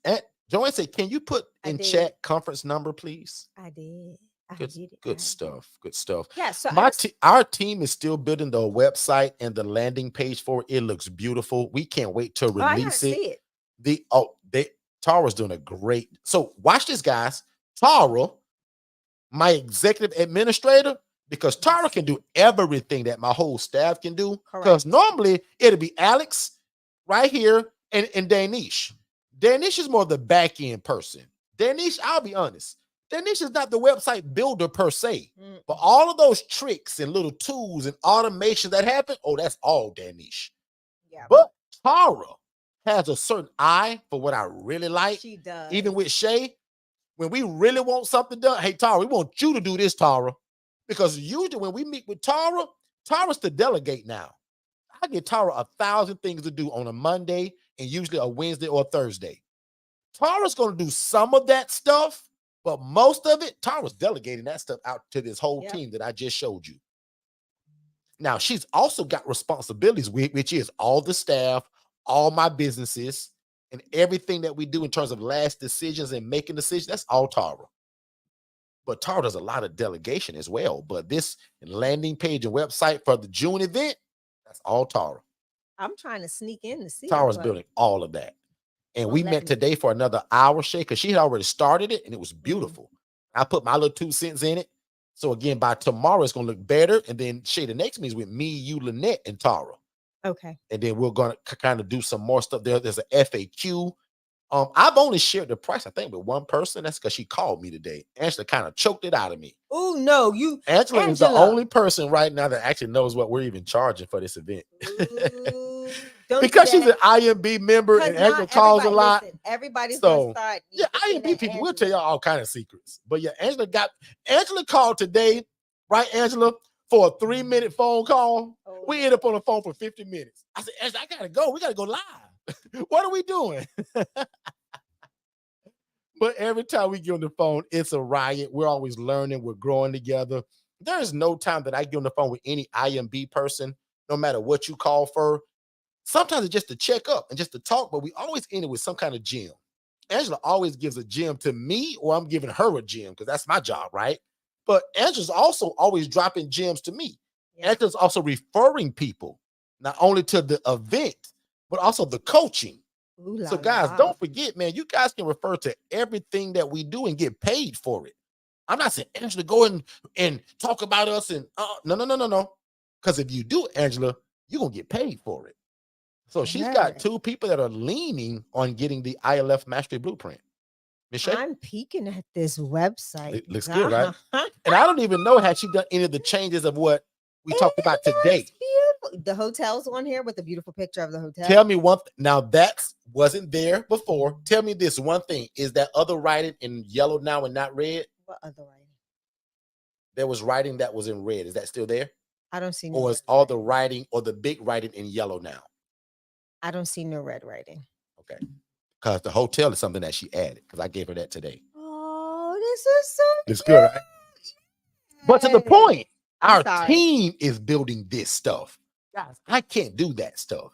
And Joanne said, can you put in chat conference number, please? I did. Good stuff. Good stuff. Yeah. So our team is still building the website and the landing page for it. It looks beautiful. We can't wait to release it. Tara's doing a great. So watch this, guys. Tara, my executive administrator, because Tara can do everything that my whole staff can do. Because normally it'll be Alex right here and Danish. Danish is more the back end person. Danish, I'll be honest, Danish is not the website builder per se. But all of those tricks and little tools and automation that happen, oh, that's all Danish. Yeah. But Tara, has a certain eye for what I really like. She does. Even with Shay, when we really want something done, hey Tara, we want you to do this, Tara. Because usually when we meet with Tara, Tara's to delegate now. I get Tara 1,000 things to do on a Monday and usually a Wednesday or a Thursday. Tara's going to do some of that stuff, but most of it, Tara's delegating that stuff out to this whole team that I just showed you. Now, she's also got responsibilities, which is all the staff, all my businesses, and everything that we do in terms of last decisions and making decisions. That's all Tara. But Tara does a lot of delegation as well. But this landing page and website for the June event, that's all Tara. I'm trying to sneak in to see. Tara's building all of that. And we met today for another hour, Shay, because she had already started it and it was beautiful. I put my little 2 cents in it. So again, by tomorrow, it's going to look better. And then Shay, the next meeting is with me, you, Lynette, and Tara. Okay. And then we're going to kind of do some more stuff there. There's an FAQ. I've only shared the price, I think, with one person. That's because she called me today. Angela kind of choked it out of me. Oh, no, Angela is the only person right now that actually knows what we're even charging for this event. Because she's an IMB member and Angela calls a lot. Listen, everybody's so, gonna start. Yeah, IMB people will tell you all kind of secrets. But yeah, Angela called today, right, Angela, for a 3-minute phone call. We ended up on the phone for 50 minutes. I said, Angela, I gotta go. We gotta go live. What are we doing? But every time we get on the phone, it's a riot. We're always learning. We're growing together. There is no time that I get on the phone with any IMB person, no matter what you call for. Sometimes it's just to check up and just to talk, but we always end it with some kind of gem. Angela always gives a gem to me, or I'm giving her a gem because that's my job, right? But Angela's also always dropping gems to me. Yeah. Angela's also referring people, not only to the event, but also the coaching. So guys, don't forget, man, you guys can refer to everything that we do and get paid for it. I'm not saying, Angela, go and talk about us and no. Because if you do, Angela, you're going to get paid for it. So she's got 2 people that are leaning on getting the ILF Mastery Blueprint. I'm peeking at this website. It looks good, right? And I don't even know, has she done any of the changes of what we talked about today? Beautiful. The hotel's on here with a beautiful picture of the hotel. Tell me one thing. Now, that wasn't there before. Tell me this one thing. Is that other writing in yellow now and not red? What other writing? There was writing that was in red. Is that still there? I don't see no Or is all the writing or the big writing in yellow now? I don't see no red writing. Okay. Because the hotel is something that she added, because I gave her that today. Oh, this is so It's good, right? But to the point, our team is building this stuff. Guys, I can't do that stuff.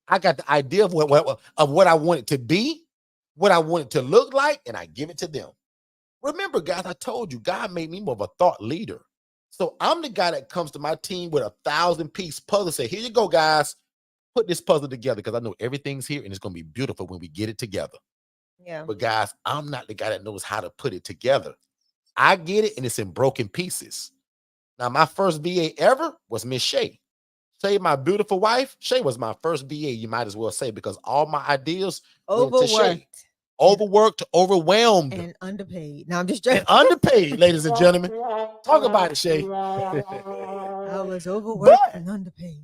I got the idea of what I want it to be, what I want it to look like, and I give it to them. Remember, guys, I told you, God made me more of a thought leader. So I'm the guy that comes to my team with a 1,000-piece puzzle and say, here you go, guys. Put this puzzle together because I know everything's here and it's going to be beautiful when we get it together. Yeah. But guys, I'm not the guy that knows how to put it together. I get it and it's in broken pieces. Now, my first VA ever was Miss Shay. Shay, my beautiful wife. Shay was my first VA, you might as well say, because all my ideas overworked, overwhelmed, and underpaid. Now I'm just joking. And underpaid, ladies and gentlemen. Talk about it, Shay. I was overworked and underpaid.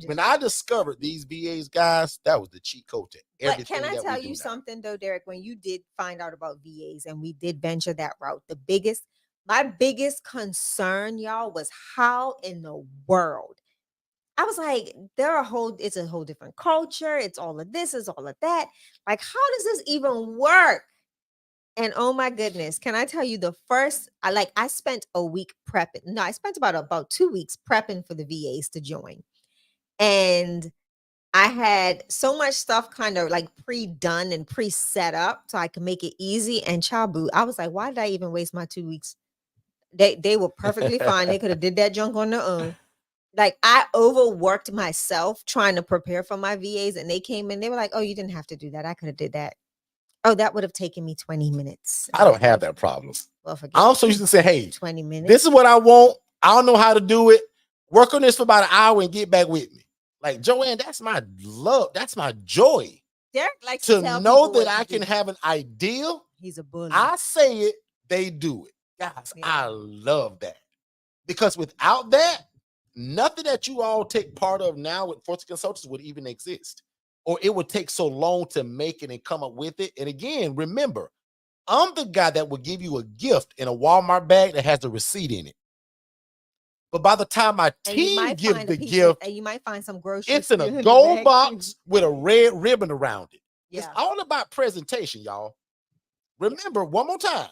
When I discovered these VAs, guys, that was the cheat code to everything. But can I tell you something though, Derek? When you did find out about VAs and we did venture that route, my biggest concern, y'all, was how in the world. I was like, it's a whole different culture. It's all of this, it's all of that. Like, how does this even work? And oh my goodness, can I tell you I spent a week prepping. No, I spent about 2 weeks prepping for the VAs to join. And I had so much stuff kind of like pre-done and pre-set up so I could make it easy. And Chabu, I was like, why did I even waste my 2 weeks? They were perfectly fine. They could have did that junk on their own. Like, I overworked myself trying to prepare for my VAs, and they came in, they were like, oh, you didn't have to do that. I could have did that. Oh, that would have taken me 20 minutes. I don't have that problem. Well, forget I also used to say, hey, 20 minutes. This is what I want. I don't know how to do it. Work on this for about an hour and get back with me. Like, Joanne, that's my love. That's my joy. Derek likes to know that I can have an idea. He's a bully. I say it, they do it. Guys, yeah. I love that. Because without that, nothing that you all take part of now with Forston Consultants would even exist. or it would take so long to make it and come up with it. And again, remember, I'm the guy that will give you a gift in a Walmart bag that has the receipt in it. But by the time my And you team might gives find a the piece of, gift, and you might find some groceries it's in a still in the gold bag. box with a red ribbon around it. It's Yeah. all about presentation, y'all. Yeah. Remember, one more time,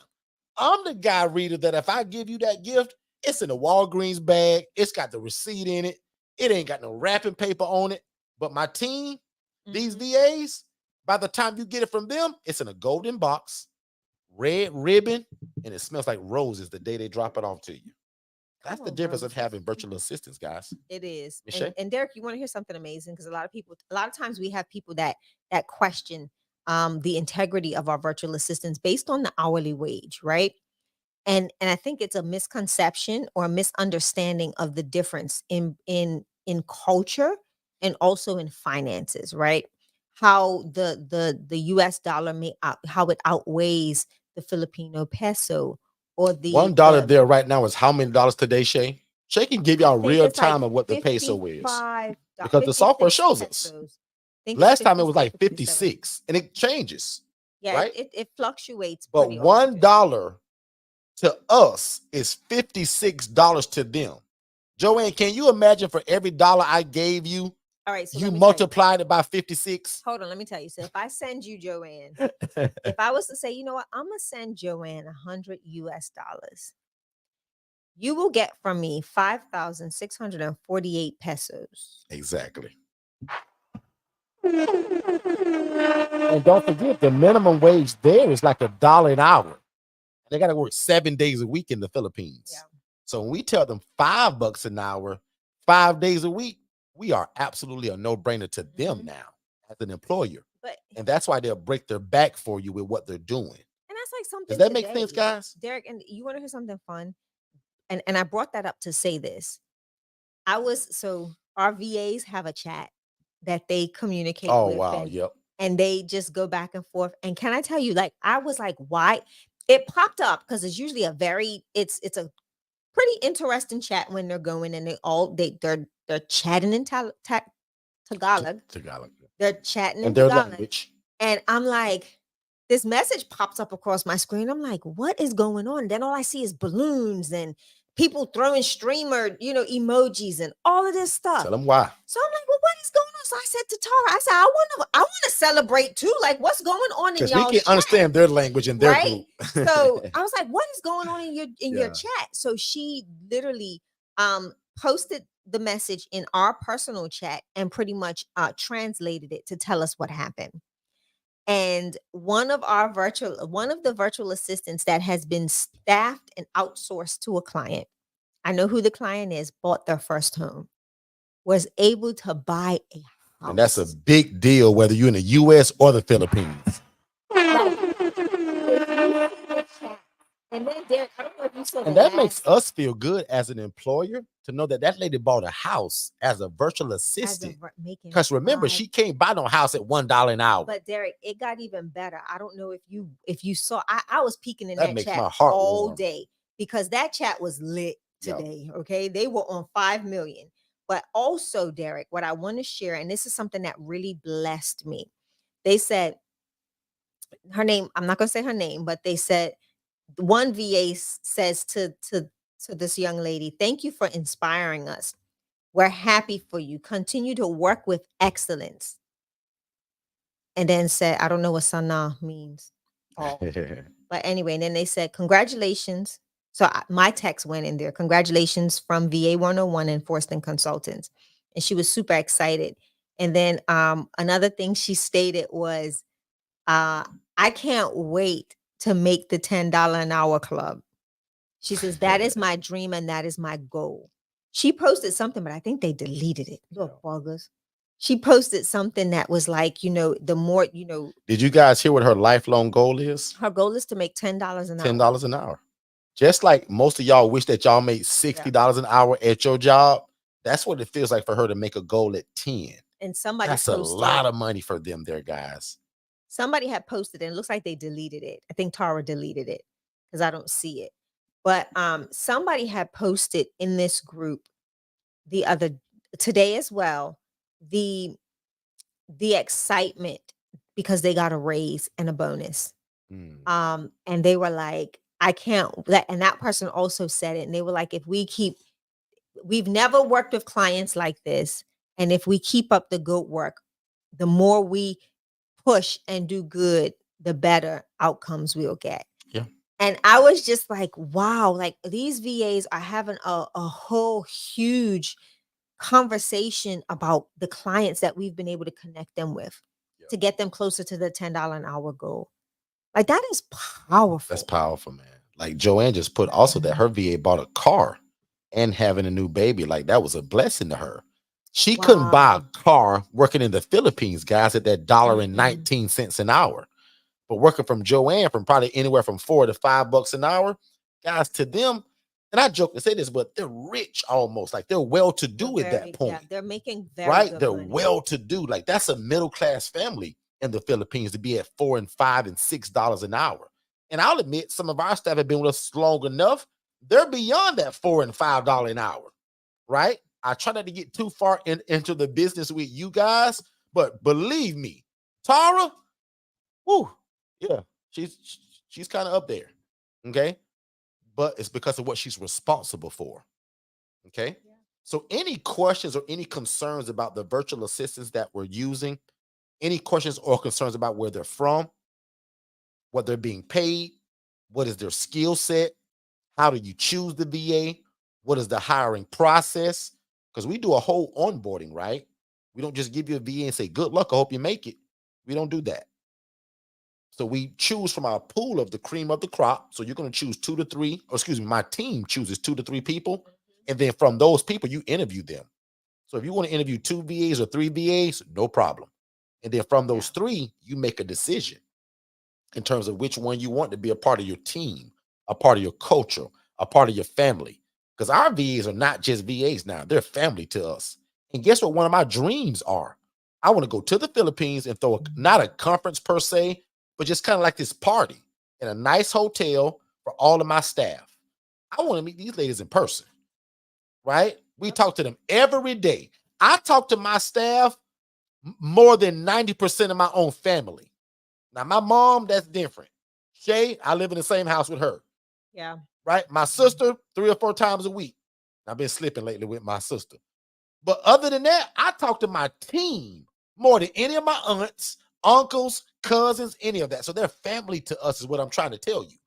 I'm the guy, reader, that if I give you that gift, it's in a Walgreens bag. It's got the receipt in it. It ain't got no wrapping paper on it. But my team, these Mhm. VAs, by the time you get it from them, it's in a golden box, red ribbon, and it smells like roses the day they drop it off to you. That's Come the on, difference of roses. having virtual assistants, guys. It is. Michelle? And Derek, you want to hear something amazing? Because a lot of times we have people that question the integrity of our virtual assistants based on the hourly wage, right? And I think it's a misconception or a misunderstanding of the difference in culture and also in finances, right? How the US dollar how it outweighs the Filipino peso or $1 the there right now is how many dollars today, Shay? Shay can give I y'all think real it's like time of what the peso is 55 because the software 56 shows us. pesos. I think it's Last time it was 56 like or 57. 56 and it changes, Yeah, right? it fluctuates But pretty often. $1 to us is $56 to them. Joanne, can you imagine for every dollar I gave you, All right, so you let me tell you. multiplied it by 56? Hold on, let me tell you. So if I send you Joanne, if I was to say, you know what, I'm gonna send Joanne 100 US dollars, you will get from me 5,648 pesos. Exactly. And don't forget, the minimum wage there is like $1 an hour. They got to work 7 days a week in the Philippines. Yeah. So when we tell them $5 an hour, 5 days a week, we are absolutely a no-brainer to them now as an employer. But And that's why they'll break their back for you with what they're doing. and that's like something Does that today, make sense, guys? Derek. And you want to hear something fun? And I brought that up to say this. Our VAs have a chat that they communicate Oh, with, wow. Yep. and they just go back and forth. And can I tell you, like, I was like, why? It popped up because it's usually it's a pretty interesting chat when they're going and they're chatting in Tagalog. Tagalog. They're chatting in And their Tagalog. language. And I'm like, this message pops up across my screen. I'm like, what is going on? Then all I see is balloons and people throwing streamer, emojis and all of this stuff. Tell them why. So I'm like, well, what is going on? So I said to Tara, I said, I want to celebrate too. Like, what's going on in Because y'all we can chat? understand their language and their Right? group. So I was like, what is going on in your Yeah. chat? So she literally posted the message in our personal chat and pretty much translated it to tell us what happened. And one of the virtual assistants that has been staffed and outsourced to a client, I know who the client is, bought their first home, was able to buy a house. And that's a big deal, whether you're in the US or the Philippines. And then Derek, I don't know if you saw And that makes us feel good as an employer to know that that lady bought a house as a virtual assistant. Because remember, she can't buy no house at $1 an hour. But Derek, it got even better. I don't know if you saw. I was peeking in That that makes chat my heart all warm. day because that chat was lit Yep. today. Okay, they were on 5 million. But also, Derek, what I want to share, and this is something that really blessed me. They said her name. I'm not going to say her name, but they said one VA says to this young lady, "Thank you for inspiring us. We're happy for you. Continue to work with excellence." And then said, I don't know what sana means. Oh. But anyway, and then they said, congratulations. So my text went in there. Congratulations from VA 101 and Forston Consultants. And she was super excited. And then another thing she stated was, I can't wait to make the $10 an hour club. She says, that is my dream and that is my goal. She posted something, but I think they deleted it. Little buggers. She posted something that was like, the more, Did you guys hear what her lifelong goal is? her goal is to make $10 an hour. $10 an hour. Just like most of y'all wish that y'all made $60 an hour at your job. That's what it feels like for her to make a goal at 10. And somebody That's posted, a lot of money for them there, guys. Somebody had posted, and it looks like they deleted it. I think Tara deleted it because I don't see it. But somebody had posted in this group today as well, the the excitement because they got a raise and a bonus. Mm, And they were like, I can't that and that person also said it. And they were like, if we've never worked with clients like this. And if we keep up the good work, the more we push and do good, the better outcomes we'll get. yeah. And I was just like, wow, like these VAs are having a whole huge conversation about the clients that we've been able to connect them with Yeah. to get them closer to the $10 an hour goal. Like that is That's powerful. powerful, man. Like Joanne just put also that her VA bought a car and having a new baby. Like that was a blessing to her. She couldn't buy a Wow. car working in the Philippines, guys, at that dollar and Mm-mm. 19 cents an hour. But working from Joanne from probably anywhere from $4 to $5 an hour, guys, to them, and I joke and say this, but they're rich almost. Like they're well to They're do at that very, yeah, point, they're making very right? good They're money. well to do. Like that's a middle class family in the Philippines to be at $4 and $5 and $6 an hour. And I'll admit, some of our staff have been with us long enough. They're beyond that $4 and $5 an hour, right? I try not to get too far into the business with you guys, but believe me, Tara, whoo, yeah, she's kind of up there, okay? But it's because of what she's responsible for, okay? Yeah. So, any questions or any concerns about the virtual assistants that we're using? Any questions or concerns about where they're from, what they're being paid, what is their skill set, how do you choose the VA, what is the hiring process? Because we do a whole onboarding, right? We don't just give you a VA and say, good luck, I hope you make it. We don't do that. So we choose from our pool of the cream of the crop. So you're going to choose 2 to 3, or excuse me, my team chooses 2 to 3 people. And then from those people, you interview them. So if you want to interview 2 VAs or 3 VAs, no problem. And then from Yeah. those 3, you make a decision in terms of which one you want to be a part of your team, a part of your culture, a part of your family. Because our VAs are not just VAs now, they're family to us. And guess what? One of my dreams are I want to go to the Philippines and throw not a conference per se, but just kind of like this party in a nice hotel for all of my staff. I want to meet these ladies in person, right? We Yep. talk to them every day. I talk to my staff more than 90% of my own family. Now, my mom, that's different. Shay, I live in the same house with her, Yeah. right? My sister, 3 or 4 times a week. I've been slipping lately with my sister. But other than that, I talk to my team more than any of my aunts, uncles, cousins, any of that. So they're family to us, is what I'm trying to tell you.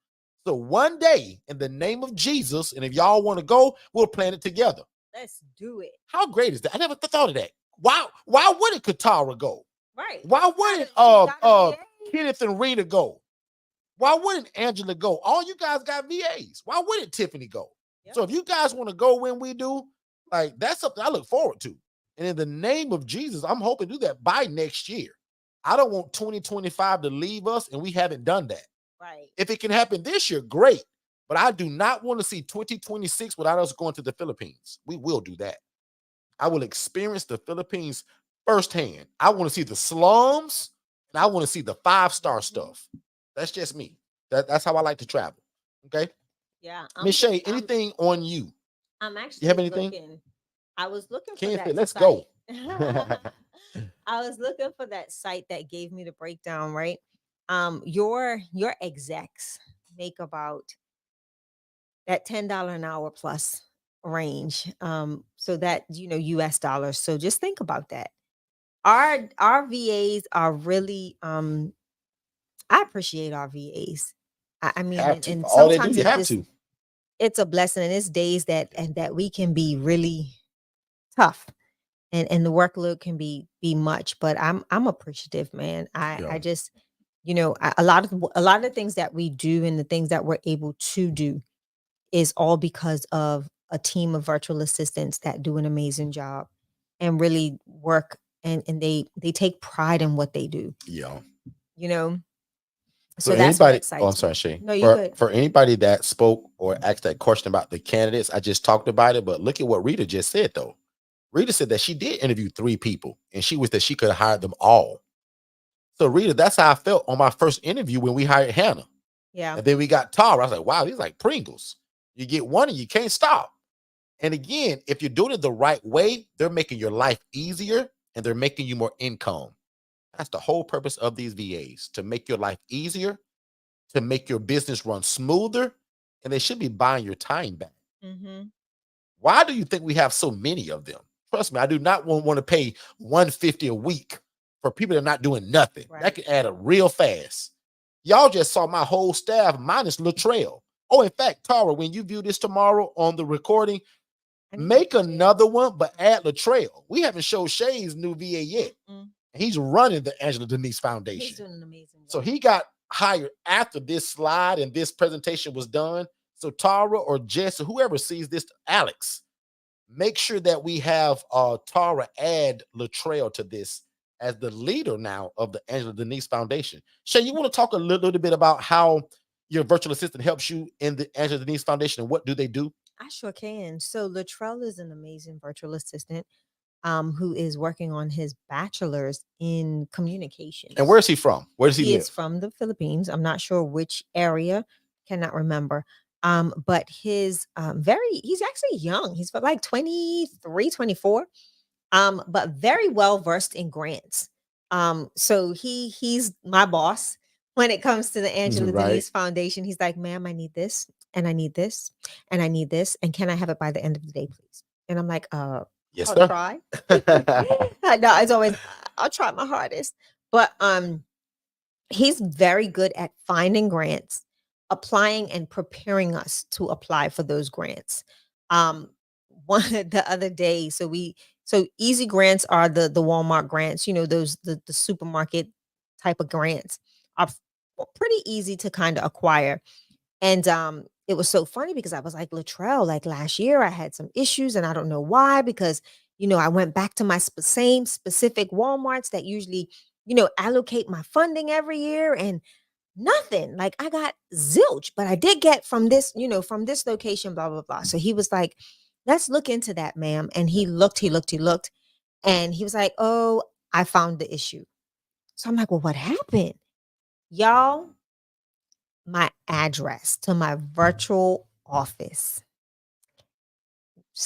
So one day, in the name of Jesus, and if y'all want to go, we'll plan it together. Let's do it. How great is that? I never thought of that. Why wouldn't Katara go? Right. Why She got wouldn't a she got a VA. Kenneth and Rita go? Why wouldn't Angela go? All you guys got VAs. Why wouldn't Tiffany go? Yep. So if you guys want to go when we do, like that's something I look forward to. And in the name of Jesus, I'm hoping to do that by next year. I don't want 2025 to leave us and we haven't done that. Right. If it can happen this year, great. But I do not want to see 2026 without us going to the Philippines. We will do that. I will experience the Philippines firsthand. I want to see the slums and I want to see the 5-star Mhm. stuff. That's just me. That's how I like to travel. Okay. Yeah. Miss Shay, anything on you? I'm You have actually anything? looking. I was looking for Can't say, that let's site. go. I was looking for that site that gave me the breakdown, right? Your execs make about that $10 an hour plus range. So that US dollars. So just think about that. Our VAs are really I appreciate our VAs. I mean, Have to. and All they do, sometimes you it's have just to. it's a blessing and it's days that we can be really tough and the workload can be much, but I'm appreciative, man. I Yeah. just a lot of the things that we do and the things that we're able to do is all because of a team of virtual assistants that do an amazing job and really work and they take pride in what they do, Yeah. you know. So So that's what anybody, oh, I'm excites sorry, me. Shay. No, you For good. for anybody that spoke or asked that question about the candidates, I just talked about it. But look at what Rita just said, though. Rita said that she did interview 3 people, and she was that she could have hired them all. So Rita, that's how I felt on my first interview when we hired Hannah, Yeah. and then we got Tara. I was like, wow, these like Pringles. You get one and you can't stop. And again, if you're doing it the right way, they're making your life easier and they're making you more income. That's the whole purpose of these VAs, to make your life easier, to make your business run smoother, and they should be buying your time back. Mm-hmm. Why do you think we have so many of them? Trust me, I do not want to pay 150 a week for people that are not doing nothing. That Right. can add up real fast. Y'all just saw my whole staff minus Latrell. Oh, in fact, Tara, when you view this tomorrow on the recording, I need to make see Shay. another one, but add Latrell. We haven't showed Shay's new VA yet. Mm. He's running the Angela Denise He's Foundation. doing an amazing So job. he got hired after this slide and this presentation was done. So Tara or Jess or whoever sees this, Alex, make sure that we have Tara add Latrell to this as the leader now of the Angela Denise Foundation. Shay, you want to talk a little bit about how your virtual assistant helps you in the Angela Denise Foundation and what do they do? I sure can. So Latrell is an amazing virtual assistant who is working on his bachelor's in And where communications. is he from? Where does he He is live? from the Philippines. I'm not sure which area, cannot remember. But his he's actually young. He's like 23, 24. But very well versed in grants. So he's my boss when it comes to the Angela Right. Denise Foundation. He's like, ma'am, I need this, and I need this, and I need this, and can I have it by the end of the day, please? And I'm like, Yes, I'll sir. try. No, it's always I'll try my hardest. But he's very good at finding grants, applying and preparing us to apply for those grants. Um, one the other day, so easy grants are the Walmart grants, those the supermarket type of grants are pretty easy to kind of acquire. And it was so funny because I was like, Latrell, like last year I had some issues and I don't know why, because I went back to my same specific Walmarts that usually, allocate my funding every year, and nothing. Like I got zilch, but I did get from this, from this location, blah, blah, blah. So he was like, let's look into that, ma'am. And he looked, and he was like, oh, I found the issue. So I'm like, well, what happened? Y'all, my address to my virtual office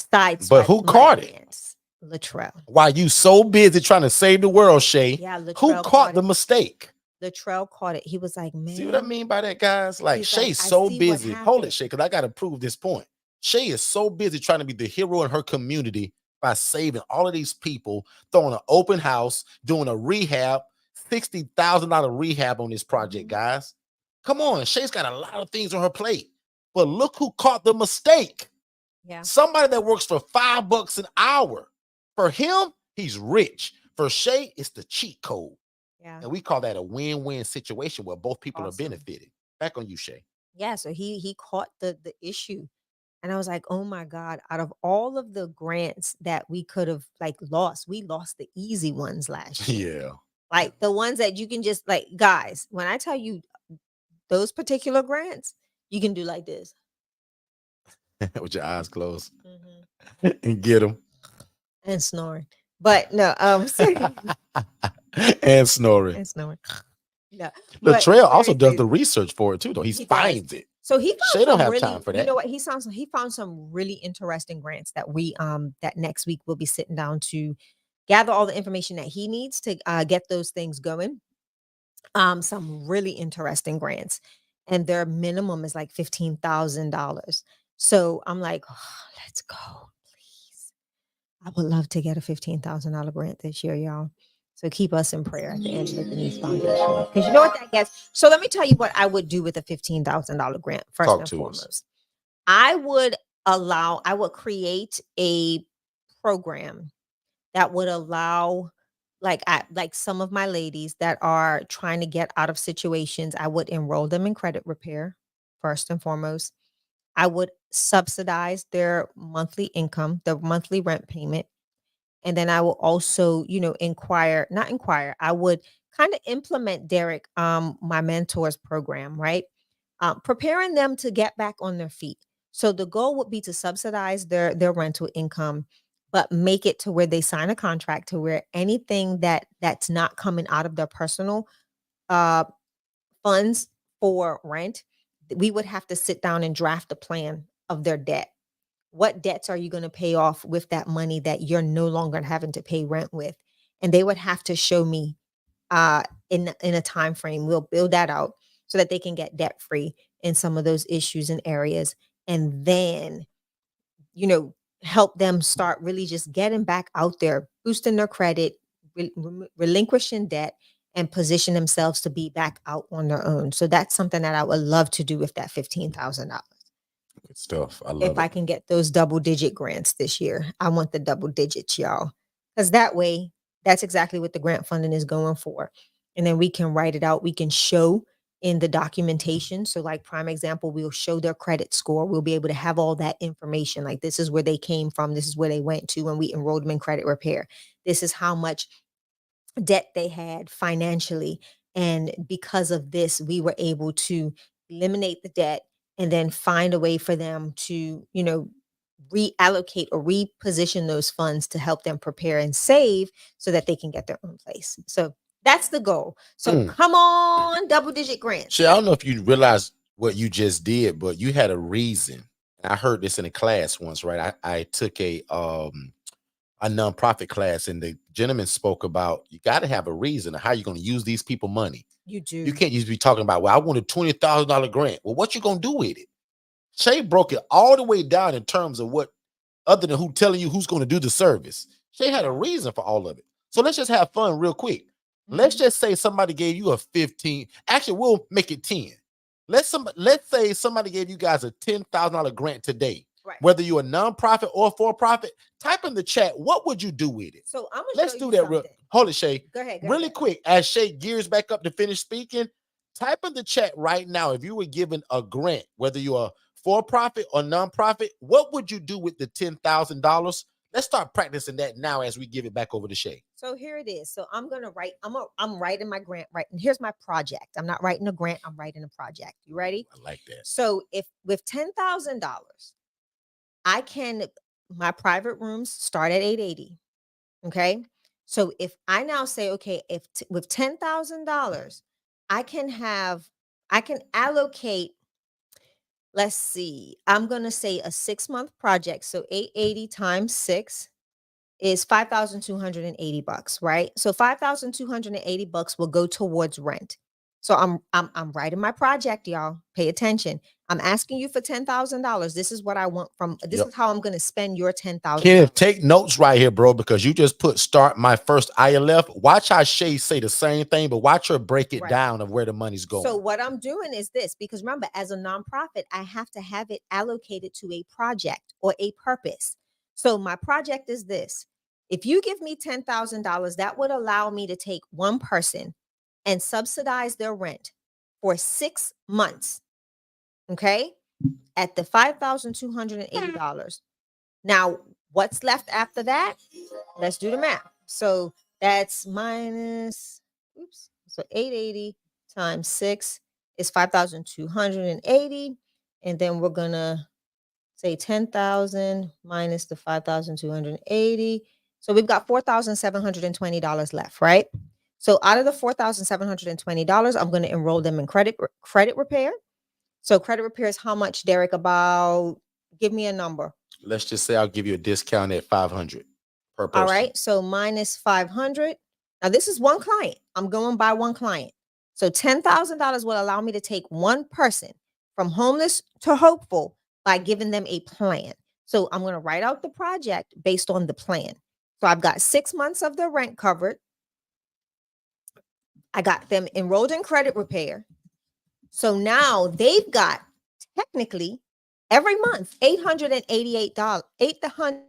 But sideswiped who my caught it? grants. Latrell. Why you so busy trying to save the world, Shay? Yeah, Who Latrell caught caught the it. mistake? Latrell caught it. He was like, See what I ma'am, mean by that, guys? Like he's like, Shay's I so see what busy. Hold it, happened. Shay, because I gotta prove this point. Shay is so busy trying to be the hero in her community by saving all of these people, throwing an open house, doing a rehab, $60,000 rehab on this project, Mhm. guys. Come on, Shay's got a lot of things on her plate. But look who caught the mistake. Yeah. Somebody that works for $5 an hour. For him, he's rich. For Shay, it's the cheat code. Yeah. And we call that a win-win situation where both people are Awesome. benefiting. Back on you, Shay. Yeah. So he caught the issue. And I was like, oh my God, out of all of the grants that we could have like lost, we lost the easy ones last year. Yeah. Like the ones that you can just like, guys, when I tell you those particular grants, you can do like this. With your eyes closed Mhm. and get them. And snoring. But no, And snoring. and snoring. No, but Latrell also does seriously, the research for it too, though. He he does. finds it. So he found Shay don't some have time really, for you that. know what? He found some really interesting grants that we that next week we'll be sitting down to gather all the information that he needs to get those things going. Some really interesting grants, and their minimum is like $15,000. So I'm like, oh, let's go, please. I would love to get a $15,000 grant this year, y'all. So keep us in prayer at the Angela Denise Foundation. Because you know what that gets? So let me tell you what I would do with a $15,000 grant, first Talk and to us. foremost. I would create a program that would allow like some of my ladies that are trying to get out of situations, I would enroll them in credit repair first and foremost. I would subsidize their monthly income, their monthly rent payment. And then I will also, not inquire, I would kind of implement Derek, my mentors program, right? Preparing them to get back on their feet. So the goal would be to subsidize their rental income, but make it to where they sign a contract to where anything that's not coming out of their personal uh funds for rent, we would have to sit down and draft a plan of their debt. What debts are you going to pay off with that money that you're no longer having to pay rent with? And they would have to show me in a time frame. We'll build that out so that they can get debt free in some of those issues and areas, and then help them start really just getting back out there, boosting their credit, relinquishing debt, and position themselves to be back out on their own. So that's something that I would love to do with that $15,000. Good stuff. I If love I it. can get those double digit grants this year, I want the double digits, y'all. Because that way, that's exactly what the grant funding is going for. And then we can write it out. We can show in the documentation. So, like, prime example, we'll show their credit score. We'll be able to have all that information. Like, this is where they came from. This is where they went to when we enrolled them in credit repair. This is how much debt they had financially. And because of this, we were able to eliminate the debt and then find a way for them to, reallocate or reposition those funds to help them prepare and save so that they can get their own place. So that's the goal. So Mm. come on, double digit grants. Shit, I don't know if you realize what you just did, but you had a reason. I heard this in a class once, right? I took a nonprofit class, and the gentleman spoke about you got to have a reason of how you're going to use these people money. You do. You can't just be talking about, well, I want a $20,000 grant. Well, what you going to do with it? Shay broke it all the way down in terms of what, other than who telling you who's going to do the service. Shay had a reason for all of it. So let's just have fun real quick. Let's just say somebody gave you a 15. Actually, we'll make it 10. Let's say somebody gave you guys a $10,000 grant today. Right. Whether you're a nonprofit or for profit, type in the chat, what would you do with it? So I'm gonna Let's show do you that something. Hold it, Shay. Go ahead. Really quick, as Shay gears back up to finish speaking, type in the chat right now. If you were given a grant, whether you're a for-profit or nonprofit, what would you do with the $10,000? Let's start practicing that now as we give it back over to Shay. So here it is. So I'm gonna write. I'm writing my grant right, and here's my project. I'm not writing a grant. I'm writing a project. You ready? I like that. So if with $10,000, I can, my private rooms start at 880. Okay. So if I now say, okay, if with $10,000, I can allocate, let's see, I'm going to say a 6-month project. So 880 times 6 is $5,280, right? So $5,280 will go towards rent. So I'm writing my project, y'all. Pay attention. I'm asking you for $10,000. This is what I want from. This is how I'm going to spend your $10,000. Kenneth, take notes right here, bro, because you just put start my first ILF. Watch how Shay say the same thing, but watch her break it down of where the money's going. So what I'm doing is this, because remember, as a nonprofit, I have to have it allocated to a project or a purpose. So my project is this. If you give me $10,000, that would allow me to take one person and subsidize their rent for 6 months. Okay? At the $5,280. Now, what's left after that? Let's do the math. So that's minus, so 880 times 6 is 5,280. And then we're going to say 10,000 minus the 5,280. So we've got $4,720 left, right? So out of the $4,720, I'm going to enroll them in credit repair. So credit repair is how much, Derek? About, give me a number. Let's just say I'll give you a discount at $500 per person. All right. So minus 500. Now this is one client. I'm going by one client. So $10,000 will allow me to take one person from homeless to hopeful by giving them a plan. So I'm going to write out the project based on the plan. So I've got 6 months of their rent covered. I got them enrolled in credit repair. So now they've got technically every month $888, $800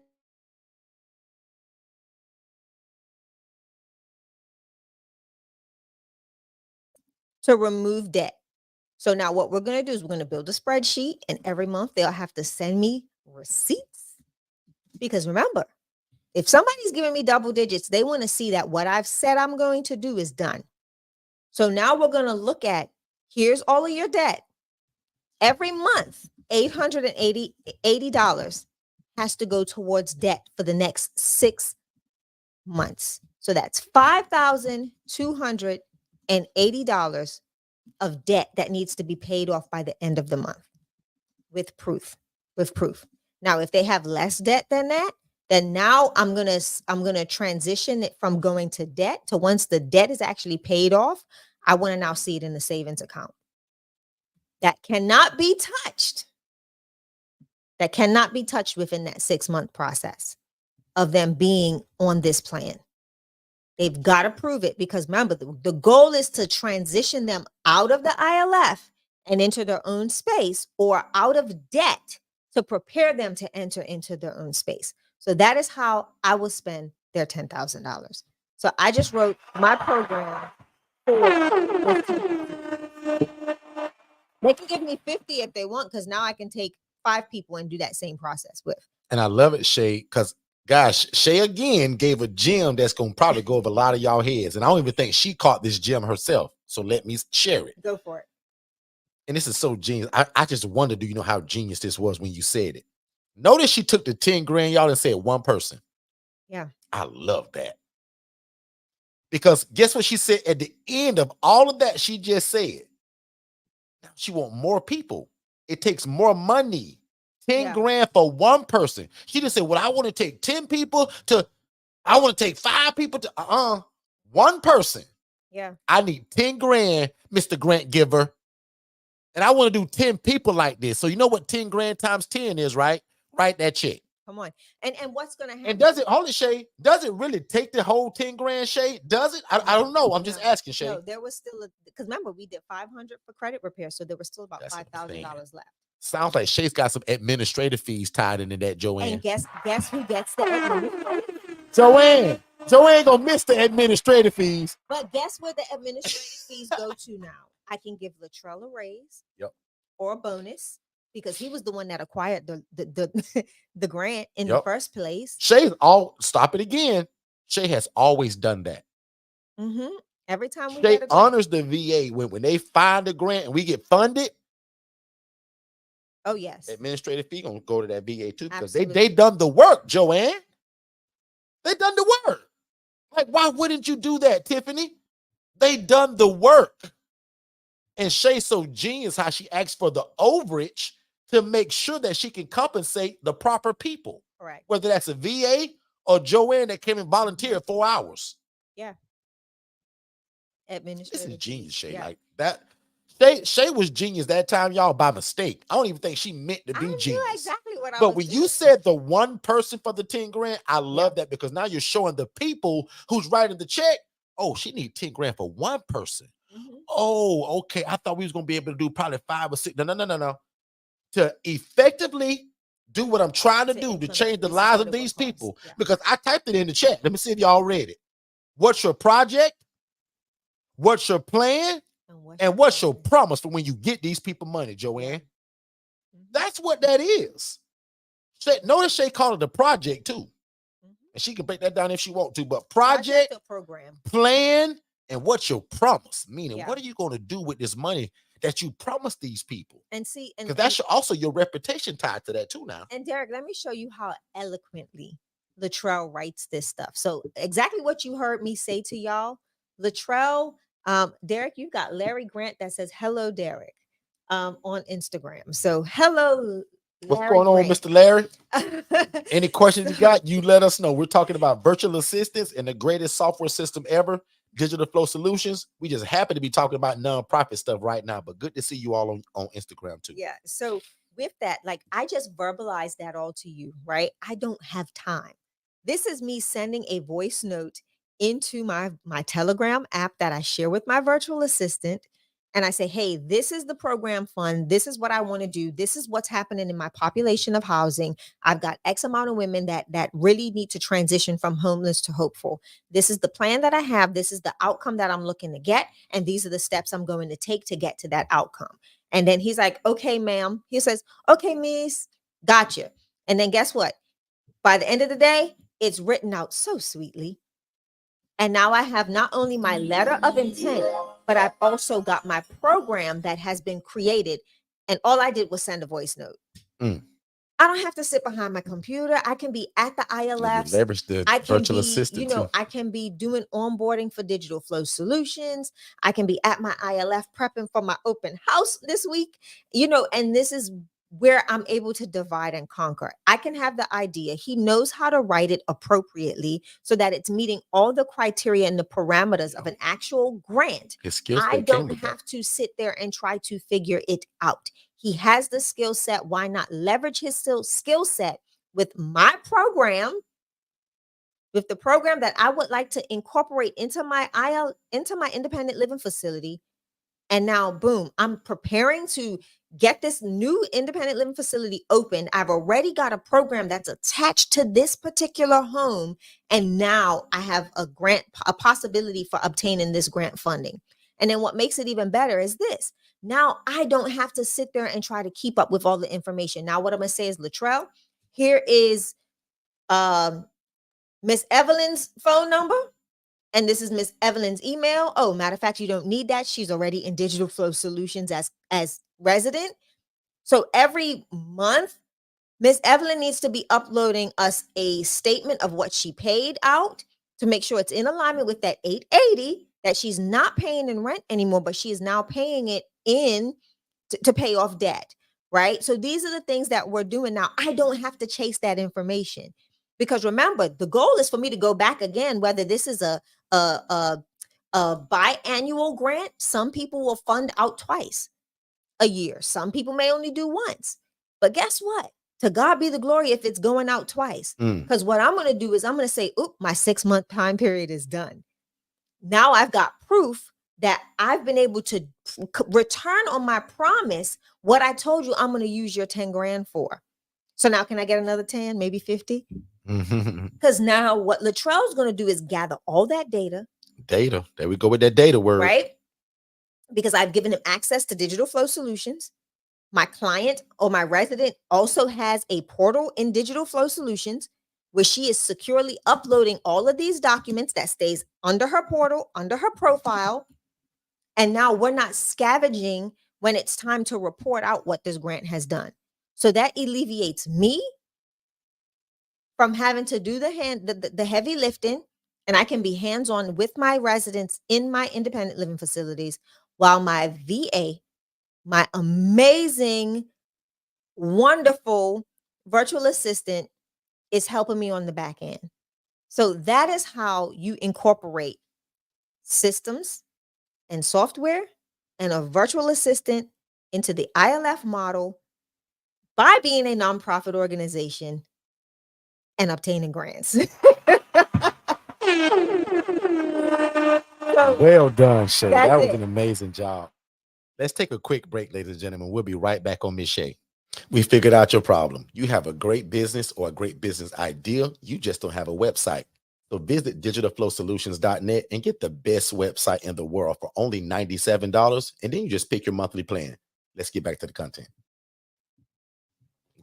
to remove debt. So now what we're going to do is we're going to build a spreadsheet, and every month they'll have to send me receipts. Because remember, if somebody's giving me double digits, they want to see that what I've said I'm going to do is done. So now we're going to look at, here's all of your debt. Every month, $880 has to go towards debt for the next 6 months. So that's $5,280 of debt that needs to be paid off by the end of the month with proof. Now, if they have less debt than that, Then now I'm gonna transition it from going to debt to, once the debt is actually paid off, I want to now see it in the savings account. That cannot be touched. That cannot be touched within that 6-month process of them being on this plan. They've got to prove it, because remember, the goal is to transition them out of the ILF and into their own space, or out of debt to prepare them to enter into their own space. So that is how I will spend their $10,000. So I just wrote my program for this 10,000. They can give me 50 if they want, because now I can take 5 people and do that same process with. And I love it, Shay, because gosh, Shay again gave a gem that's gonna probably go over a lot of y'all heads. And I don't even think she caught this gem herself. So let me share it. Go for it. And this is so genius. I just wonder, do you know how genius this was when you said it? Notice she took the 10 grand, y'all, and said one person. Yeah. I love that. Because guess what she said at the end of all of that she just said? Now she want more people. It takes more money. 10 grand for one person. She just said, well, I want to take 10 people to, I want to take 5 people to, one person. Yeah. I need 10 grand, Mr. Grant Giver. And I want to do 10 people like this. So you know what 10 grand times 10 is, right? Write that check. Come on. And what's going to happen? And does it, hold it, Shay, does it really take the whole 10 grand, Shay? Does it? I don't know. I'm just asking, Shay. No, there was still, because remember, we did 500 for credit repair. So there was still about $5,000 left. Sounds like Shay's got some administrative fees tied into that, Joanne. And guess who gets the administrative fees? Joanne. Joanne gonna miss the administrative fees. But guess where the administrative fees go to now? I can give Latrell a raise. Yep. Or a bonus, because he was the one that acquired the grant in the first place. Shay's stop it again. Shay has always done that. Mm-hmm. Every time we Shay honors the VA when they find a grant and we get funded. Oh, yes. Administrative fee gonna go to that VA too, because they done the work, Joanne. They done the work. Like, why wouldn't you do that, Tiffany? They done the work. And Shay's so genius how she asked for the overage to make sure that she can compensate the proper people. Correct. Whether that's a VA or Joanne that came and volunteered 4 hours. Yeah. Administrative. This is genius, Shay. Yeah. Like that. Shay was genius that time, y'all, by mistake. I don't even think she meant to be genius. I knew exactly what I but was when doing. you said the one person for the 10 grand, I love that, because now you're showing the people who's writing the check, oh, she need 10 grand for one person. Mm-hmm. Oh, okay. I thought we was going to be able to do probably 5 or 6. No. To effectively do what I'm trying to do to change the lives of these people. Yeah. Because I typed it in the chat. Let me see if y'all read it. What's your project? What's your plan? And what's your promise for when you get these people money, Joanne? Mm-hmm. That's what that is. Notice Shay called it a project too. Mm-hmm. And she can break that down if she want to. But project program, plan, and what's your promise? Meaning, what are you going to do with this money that you promised these people? And see, because that's also your reputation tied to that too now. And Derek, let me show you how eloquently Latrell writes this stuff. So exactly what you heard me say to y'all, Latrell, Derek, you got Larry Grant that says, hello, Derek, on Instagram. So hello, what's going on, Mr. Larry? Any questions you got, you let us know. We're talking about virtual assistants and the greatest software system ever, Digital Flow Solutions. We just happen to be talking about nonprofit stuff right now, but good to see you all on Instagram too. Yeah. So with that, like I just verbalized that all to you, right? I don't have time. This is me sending a voice note into my Telegram app that I share with my virtual assistant. And I say, hey, this is the program fund. This is what I want to do. This is what's happening in my population of housing. I've got X amount of women that really need to transition from homeless to hopeful. This is the plan that I have. This is the outcome that I'm looking to get. And these are the steps I'm going to take to get to that outcome. And then he's like, okay, ma'am. He says, okay, miss, gotcha. And then guess what? By the end of the day, it's written out so sweetly. And now I have not only my letter of intent, but I've also got my program that has been created. And all I did was send a voice note. I don't have to sit behind my computer. I can be at the ILF. Leverage the virtual assistant. I can be doing onboarding for Digital Flow Solutions. I can be at my ILF prepping for my open house this week. And this is where I'm able to divide and conquer. I can have the idea. He knows how to write it appropriately so that it's meeting all the criteria and the parameters of an actual grant. His skill I set came don't with that. have to sit there and try to figure it out. He has the skill set. Why not leverage his skill set with my program, with the program that I would like to incorporate into my into my independent living facility? And now, boom, I'm preparing to get this new independent living facility open. I've already got a program that's attached to this particular home. And now I have a grant, a possibility for obtaining this grant funding. And then what makes it even better is this. Now I don't have to sit there and try to keep up with all the information. Now, what I'm going to say is, Latrell, here is um, Miss Evelyn's phone number. And this is Miss Evelyn's email. Oh, matter of fact, you don't need that. She's already in Digital Flow Solutions as resident. So every month, Miss Evelyn needs to be uploading us a statement of what she paid out to make sure it's in alignment with that 880, that she's not paying in rent anymore, but she is now paying it in to pay off debt, right? So these are the things that we're doing now. I don't have to chase that information, because remember, the goal is for me to go back again, whether this is a, a, a biannual grant. Some people will fund out twice a year. Some people may only do once. But guess what? To God be the glory if it's going out twice. Because what I'm going to do is I'm going to say, oop, my 6-month time period is done. Now I've got proof that I've been able to return on my promise, what I told you I'm going to use your 10 grand for. So now can I get another 10, maybe 50? Because now what Latrell's going to do is gather all that data. Data. There we go with that data word. Right? Because I've given him access to Digital Flow Solutions. My client or my resident also has a portal in Digital Flow Solutions where she is securely uploading all of these documents that stays under her portal, under her profile. And now we're not scavenging when it's time to report out what this grant has done. So that alleviates me from having to do the heavy lifting, and I can be hands-on with my residents in my independent living facilities, while my VA, my amazing, wonderful virtual assistant, is helping me on the back end. So that is how you incorporate systems and software and a virtual assistant into the ILF model by being a nonprofit organization and obtaining grants. Well done, Shay. That was it. an amazing job. Let's take a quick break, ladies and gentlemen. We'll be right back on Miss Shay. We figured out your problem. You have a great business or a great business idea. You just don't have a website. So visit digitalflowsolutions.net and get the best website in the world for only $97. And then you just pick your monthly plan. Let's get back to the content.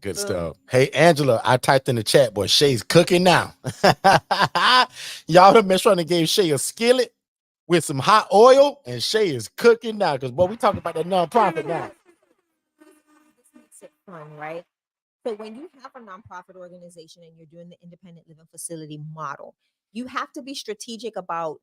Good stuff. Hey, Angela, I typed in the chat, boy, Shay's cooking now. Y'all have been trying to give Shay a skillet with some hot oil, and Shay is cooking now. Because, boy, we talking about that nonprofit now. This makes it fun, right? So when you have a nonprofit organization and you're doing the independent living facility model, you have to be strategic about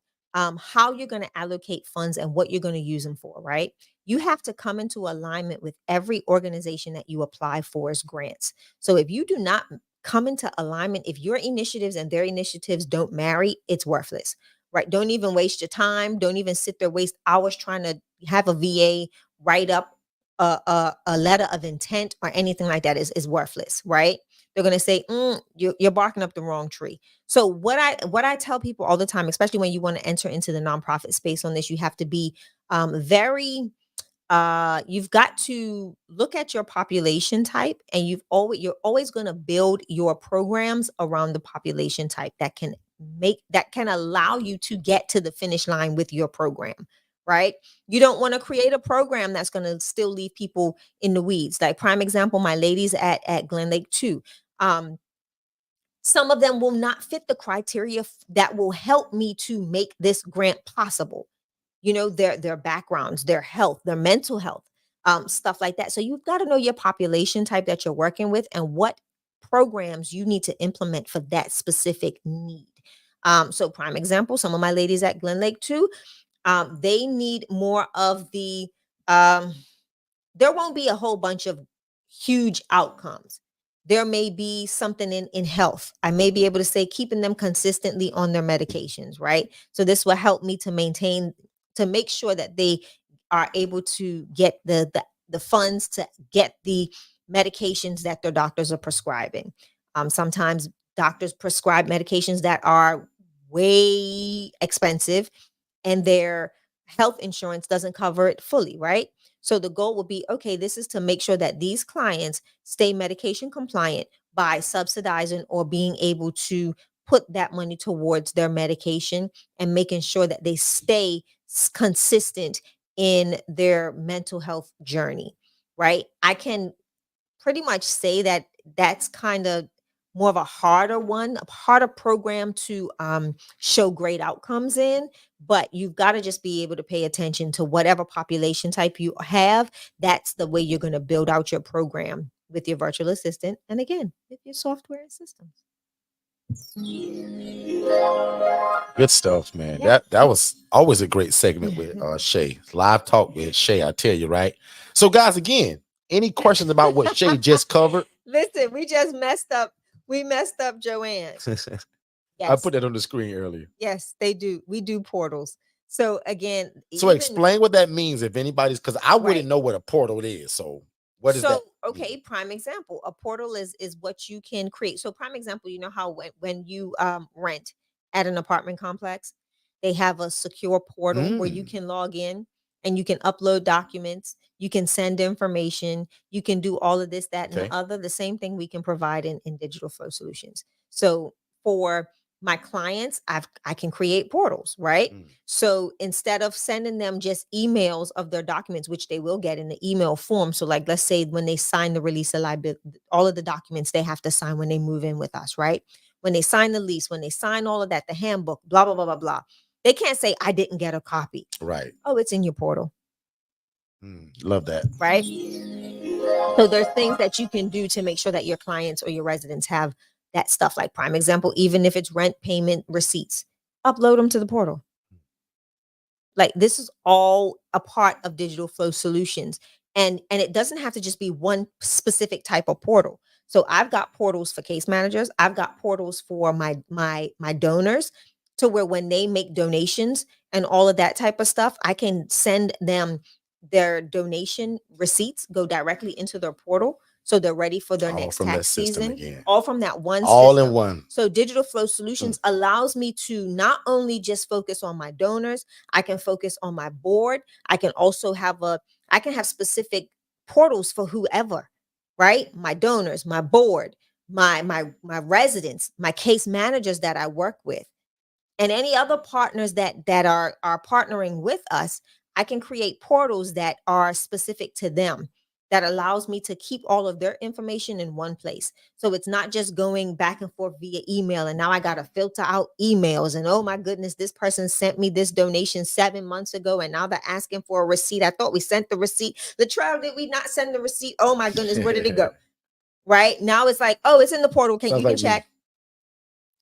how you're going to allocate funds and what you're going to use them for, right? You have to come into alignment with every organization that you apply for as grants. So if you do not come into alignment, if your initiatives and their initiatives don't marry, it's worthless, right? Don't even waste your time. Don't even sit there, waste hours trying to have a VA write up a letter of intent or anything like that is worthless, right? They're going to say, you're barking up the wrong tree. So what I tell people all the time, especially when you want to enter into the nonprofit space on this, you have to be very you've got to look at your population type, and you're always going to build your programs around the population type that can allow you to get to the finish line with your program, right? You don't want to create a program that's going to still leave people in the weeds. Like prime example, my ladies at Glen Lake 2. Some of them will not fit the criteria that will help me to make this grant possible. Their backgrounds, their health, their mental health, stuff like that. So you've got to know your population type that you're working with and what programs you need to implement for that specific need. So prime example, some of my ladies at Glen Lake 2, they need more of the there won't be a whole bunch of huge outcomes. There may be something in health. I may be able to say keeping them consistently on their medications, right? So this will help me to maintain, to make sure that they are able to get the funds to get the medications that their doctors are prescribing. Sometimes doctors prescribe medications that are way expensive, and their health insurance doesn't cover it fully, right? So the goal will be, okay, this is to make sure that these clients stay medication compliant by subsidizing or being able to put that money towards their medication, and making sure that they stay consistent in their mental health journey, right? I can pretty much say that that's kind of more of a harder one, a harder program to show great outcomes in. But you've got to just be able to pay attention to whatever population type you have. That's the way you're going to build out your program with your virtual assistant, and again, with your software and systems. Good stuff, man. Yeah. That was always a great segment with Shay. Live talk with Shay, I tell you, right? So, guys, again, any questions about what Shay just covered? Listen, we just messed up. We messed up Joanne. I Yes. put that on the screen earlier. Yes, they do. We do portals. So again, So explain what that means if anybody's, because I wouldn't right. know what a portal is. So what is that? So okay, prime example. A portal is what you can create. So prime example, you know how when you rent at an apartment complex, they have a secure portal where you Mm, can log in and you can upload documents, you can send information, you can do all of this, that, and the okay. other. The same thing we can provide in digital flow solutions. So for my clients, I can create portals, right? Mm, So instead of sending them just emails of their documents, which they will get in the email form. So, like, let's say when they sign the release of liability, all of the documents they have to sign when they move in with us, right? When they sign the lease, when they sign all of that, the handbook, blah, blah, blah, blah, blah. They can't say, I didn't get a copy. right. Oh, it's in your portal, Love that. right? So there's things that you can do to make sure that your clients or your residents have that stuff. Like prime example, even if it's rent payment receipts, upload them to the portal. Like this is all a part of digital flow solutions. And it doesn't have to just be one specific type of portal. So I've got portals for case managers. I've got portals for my donors, to where when they make donations and all of that type of stuff, I can send them their donation receipts, go directly into their portal, so they're ready for their All next from that tax system season, again. all from that one All in system. one. So digital flow solutions allows me to not only just focus on my donors, I can focus on my board. I can also have I can have specific portals for whoever, right? My donors, my board, my residents, my case managers that I work with, and any other partners that are partnering with us. I can create portals that are specific to them, that allows me to keep all of their information in one place. So it's not just going back and forth via email, and now I got to filter out emails, and oh my goodness, this person sent me this donation 7 months ago and now they're asking for a receipt. I thought we sent the receipt. Latrell, did we not send the receipt? Oh my goodness, where did it go? Right now it's like, oh, it's in the portal. Sounds You can like me. check.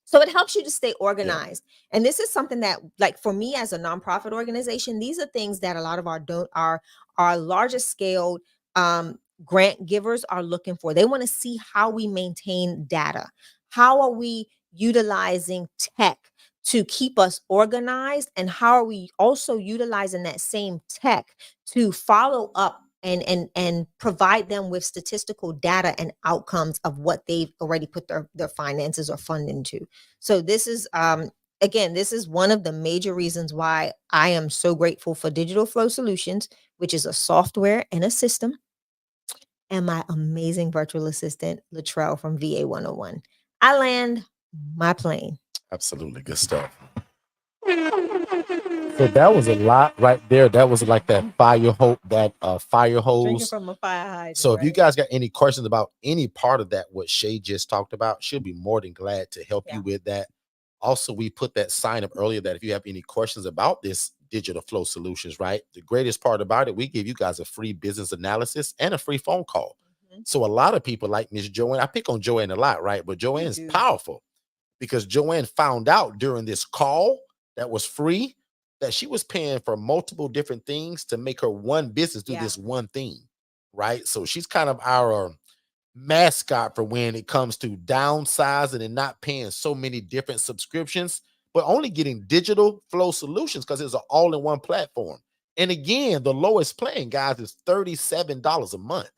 So it helps you to stay Yeah. organized. And this is something that, like, for me as a nonprofit organization, these are things that a lot of our larger scale grant givers are looking for. They want to see how we maintain data. How are we utilizing tech to keep us organized? And how are we also utilizing that same tech to follow up and provide them with statistical data and outcomes of what they've already put their finances or fund into? So this is again, this is one of the major reasons why I am so grateful for Digital Flow Solutions, which is a software and a system, and my amazing virtual assistant, Latrell from VA 101. I land my plane. Absolutely. Good stuff. So that was a lot right there. That was like that fire hose, fire Drinking hose. from a fire hydrant. So if you right? guys got any questions about any part of that, what Shay just talked about, she'll be more than glad to help Yeah. you with that. Also, we put that sign up earlier that if you have any questions about this digital flow solutions, right? The greatest part about it, we give you guys a free business analysis and a free phone call. Mhm. So a lot of people like Miss Joanne, I pick on Joanne a lot, right? But Joanne's do. powerful because Joanne found out during this call that was free that she was paying for multiple different things to make her one business do Yeah. this one thing, right? So she's kind of our mascot for when it comes to downsizing and not paying so many different subscriptions, but only getting digital flow solutions because it's an all-in-one platform. And again, the lowest plan, guys, is $37 a month.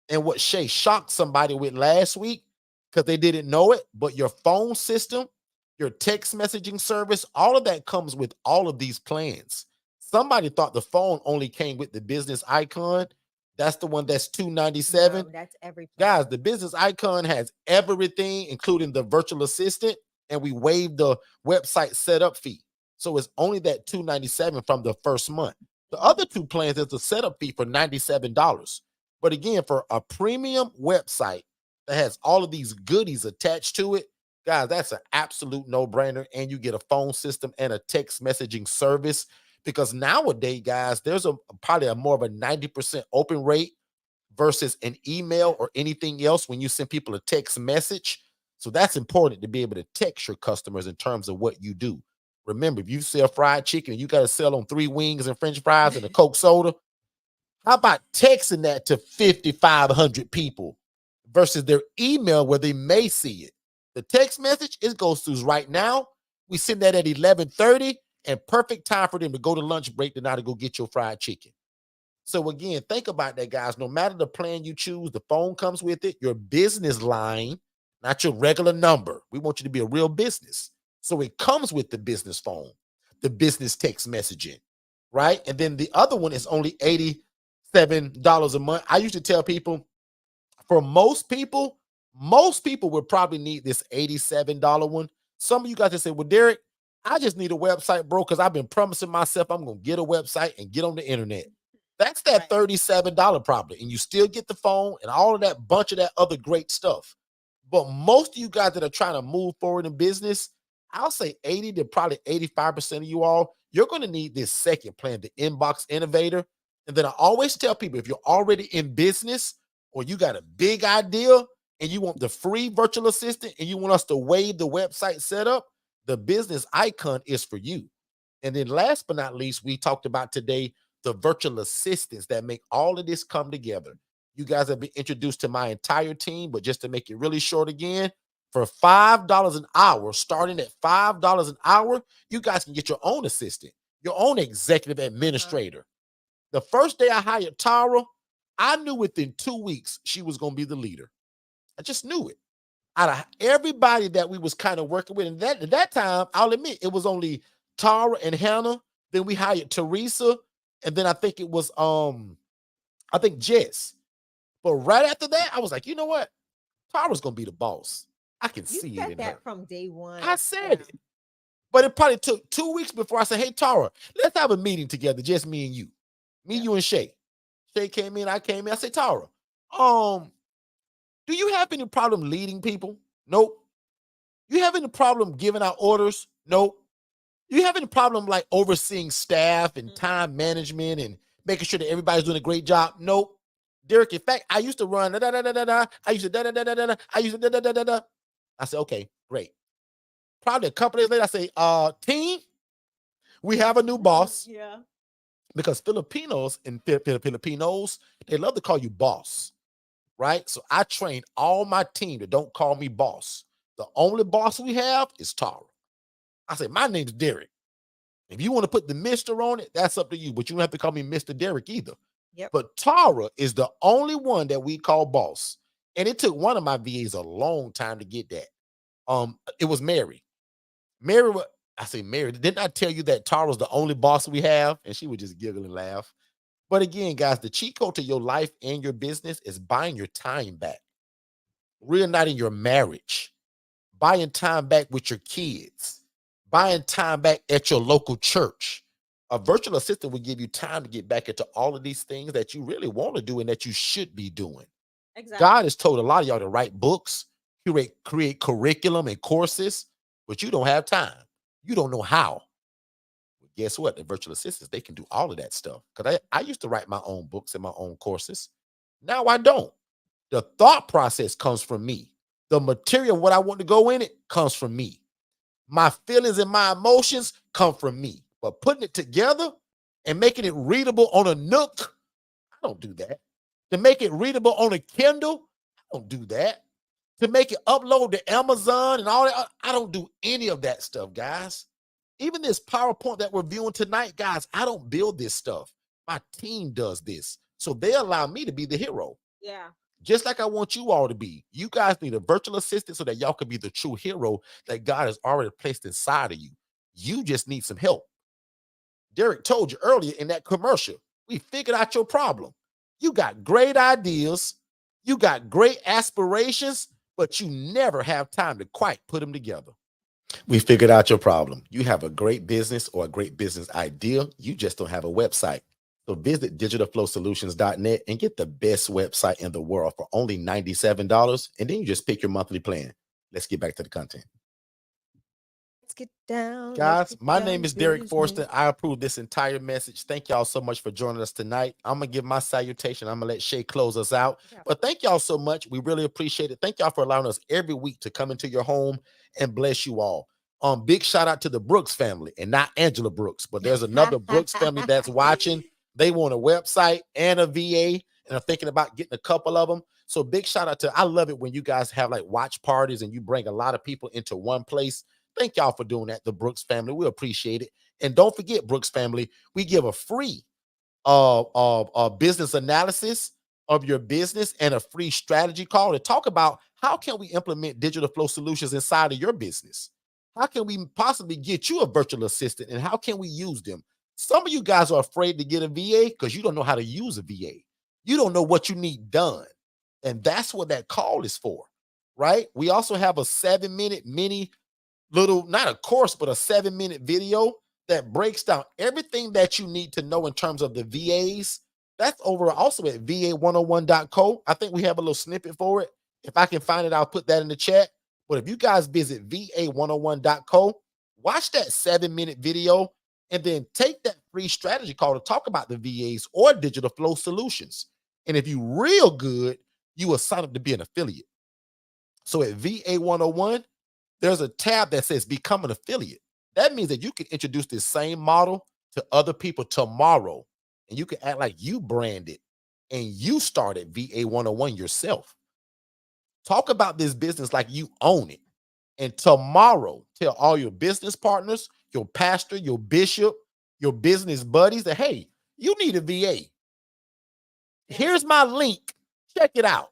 And what Shay shocked somebody with last week, because they didn't know it, but your phone system, your text messaging service, all of that comes with all of these plans. Somebody thought the phone only came with the business icon. That's the one that's $297. No, that's every Guys, plan. the business icon has everything, including the virtual assistant, and we waived the website setup fee. So it's only that $297 from the first month. The Mhm. other two plans is a setup fee for $97. But again, for a premium website that has all of these goodies attached to it, guys, that's an absolute no-brainer. And you get a phone system and a text messaging service. Because nowadays, guys, there's probably a more of a 90% open rate versus an email or anything else when you send people a text message. So that's important to be able to text your customers in terms of what you do. Remember, if you sell fried chicken and you got to sell on 3 wings and French fries and a Coke soda, how about texting that to 5,500 people versus their email where they may see it? The text message, it goes through right now. We send that at 11:30 and perfect time for them to go to lunch break to now to go get your fried chicken. So again, think about that, guys. No matter the plan you choose, the phone comes with it, your business line, not your regular number. We want you to be a real business. So it comes with the business phone, the business text messaging, right? And then the other one is only $87 a month. I used to tell people, for most people would probably need this $87 one. Some of you guys just say, well, Derek, I just need a website, bro, because I've been promising myself I'm going to get a website and get on the internet. That's that Right. $37 probably. And you still get the phone and all of that bunch of that other great stuff. But most of you guys that are trying to move forward in business, I'll say 80 to probably 85% of you all, you're going to need this second plan, the Inbox Innovator. And then I always tell people, if you're already in business or you got a big idea and you want the free virtual assistant and you want us to waive the website setup, the business icon is for you. And then last but not least, we talked about today the virtual assistants that make all of this come together. You guys have been introduced to my entire team, but just to make it really short again, for $5 an hour, starting at $5 an hour, you guys can get your own assistant, your own executive Uh-huh. administrator. The first day I hired Tara, I knew within 2 weeks she was going to be the leader. I just knew it. Out of everybody that we was kind of working with, and that at that time, I'll admit it was only Tara and Hannah. Then we hired Teresa, and then I think it was I think Jess. But right after that, I was like, you know what? Tara's gonna be the boss. I can You see it said in her. that from day one. I said Yeah. it. But it probably took 2 weeks before I said, hey, Tara, let's have a meeting together, just me and you. Me, Yep. you, and Shay. Shay came in, I came in. I said, Tara, um, do you have any problem leading people? Nope. You have any problem giving out orders? Nope. You have any problem like overseeing staff and Mhm. time management and making sure that everybody's doing a great job? Nope. Derek, in fact, I used to run da da da da da da. I used to da da da da da da. I used to da da da da da. I said, okay, great. Probably a couple days later, I say, team, we have a new boss Yeah. because Filipinos and Filipinos, they love to call you boss, right? So I train all my team that don't call me boss. The only boss we have is Tara. I say, my name's Derek. If you want to put the Mr. on it, that's up to you, but you don't have to call me Mr. Derek either. Yep. But Tara is the only one that we call boss. And it took one of my VAs a long time to get that. It was Mary. Mary, I say, Mary, didn't I tell you that Tara's the only boss we have? And she would just giggle and laugh. But again, guys, the cheat code to your life and your business is buying your time back, reuniting your marriage, buying time back with your kids, buying time back at your local church. A virtual assistant will give you time to get back into all of these things that you really want to do and that you should be doing. Exactly. God has told a lot of y'all to write books, create curriculum and courses, but you don't have time. You don't know how. Well, guess what? The virtual assistants, they can do all of that stuff. Because I used to write my own books and my own courses. Now I don't. The thought process comes from me. The material, what I want to go in it, comes from me. My feelings and my emotions come from me. But putting it together and making it readable on a Nook, I don't do that. To make it readable on a Kindle, I don't do that. To make it upload to Amazon and all that, I don't do any of that stuff, guys. Even this PowerPoint that we're viewing tonight, guys, I don't build this stuff. My team does this. So they allow me to be the hero. Yeah. Just like I want you all to be. You guys need a virtual assistant so that y'all can be the true hero that God has already placed inside of you. You just need some help. Derek told you earlier in that commercial, we figured out your problem. You got great ideas, you got great aspirations, but you never have time to quite put them together. We figured out your problem. You have a great business or a great business idea. You just don't have a website. So visit digitalflowsolutions.net and get the best website in the world for only $97. And then you just pick your monthly plan. Let's get back to the content. Let's get down. Guys, my name is Derek Forston. I approve this entire message. Thank y'all so much for joining us tonight. I'm going to give my salutation. I'm going to let Shay close us out. Yeah. But thank y'all so much. We really appreciate it. Thank y'all for allowing us every week to come into your home and bless you all. Big shout out to the Brooks family, and not Angela Brooks, but there's another Brooks family that's watching. They want a website and a VA, and are thinking about getting a couple of them. So big shout out to, I love it when you guys have like watch parties and you bring a lot of people into one place. Thank y'all for doing that, the Brooks family. We appreciate it. And don't forget, Brooks family, we give a free business analysis of your business and a free strategy call to talk about how can we implement digital flow solutions inside of your business. How can we possibly get you a virtual assistant, and how can we use them? Some of you guys are afraid to get a VA because you don't know how to use a VA. You don't know what you need done. And that's what that call is for, right? We also have a 7-minute mini little, not a course, but a 7-minute video that breaks down everything that you need to know in terms of the VAs. That's over also at va101.co. I think we have a little snippet for it. If I can find it, I'll put that in the chat. But if you guys visit va101.co, watch that 7-minute video and then take that free strategy call to talk about the VAs or digital flow solutions. And if you real good, you will sign up to be an affiliate. So at VA101, there's a tab that says become an affiliate. That means that you can introduce this same model to other people tomorrow. And you can act like you brand it and you started VA101 yourself. Talk about this business like you own it. And tomorrow, tell all your business partners, your pastor, your bishop, your business buddies that, hey, you need a VA. Here's my link. Check it out.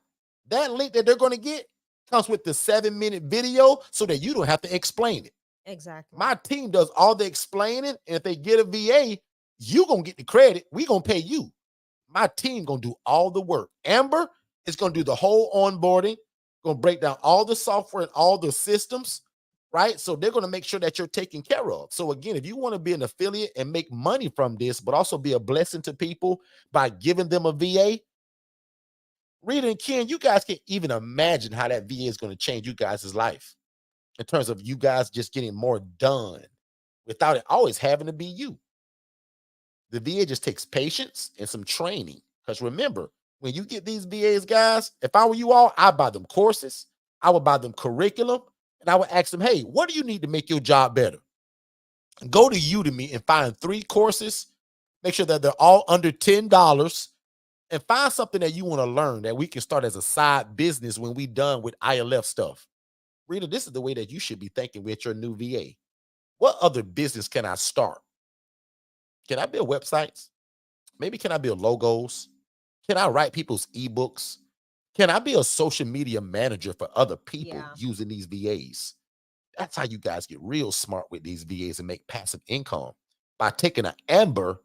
That link that they're going to get comes with the 7-minute video so that you don't have to explain it. Exactly. My team does all the explaining. And if they get a VA, you're going to get the credit. We're going to pay you. My team going to do all the work. Amber is going to do the whole onboarding, going to break down all the software and all the systems, right? So they're going to make sure that you're taken care of. So again, if you want to be an affiliate and make money from this, but also be a blessing to people by giving them a VA, Rita and Ken, you guys can't even imagine how that VA is going to change you guys' life in terms of you guys just getting more done without it always having to be you. The VA just takes patience and some training. Because remember, when you get these VAs, guys, if I were you all, I'd buy them courses, I would buy them curriculum, and I would ask them, hey, what do you need to make your job better? Go to Udemy and find 3 courses. Make sure that they're all under $10. And find something that you want to learn that we can start as a side business when we done with ILF stuff. Rita, this is the way that you should be thinking with your new VA. What other business can I start? Can I build websites? Maybe can I build logos? Can I write people's ebooks? Can I be a social media manager for other people using these VAs? That's how you guys get real smart with these VAs and make passive income by taking an Amber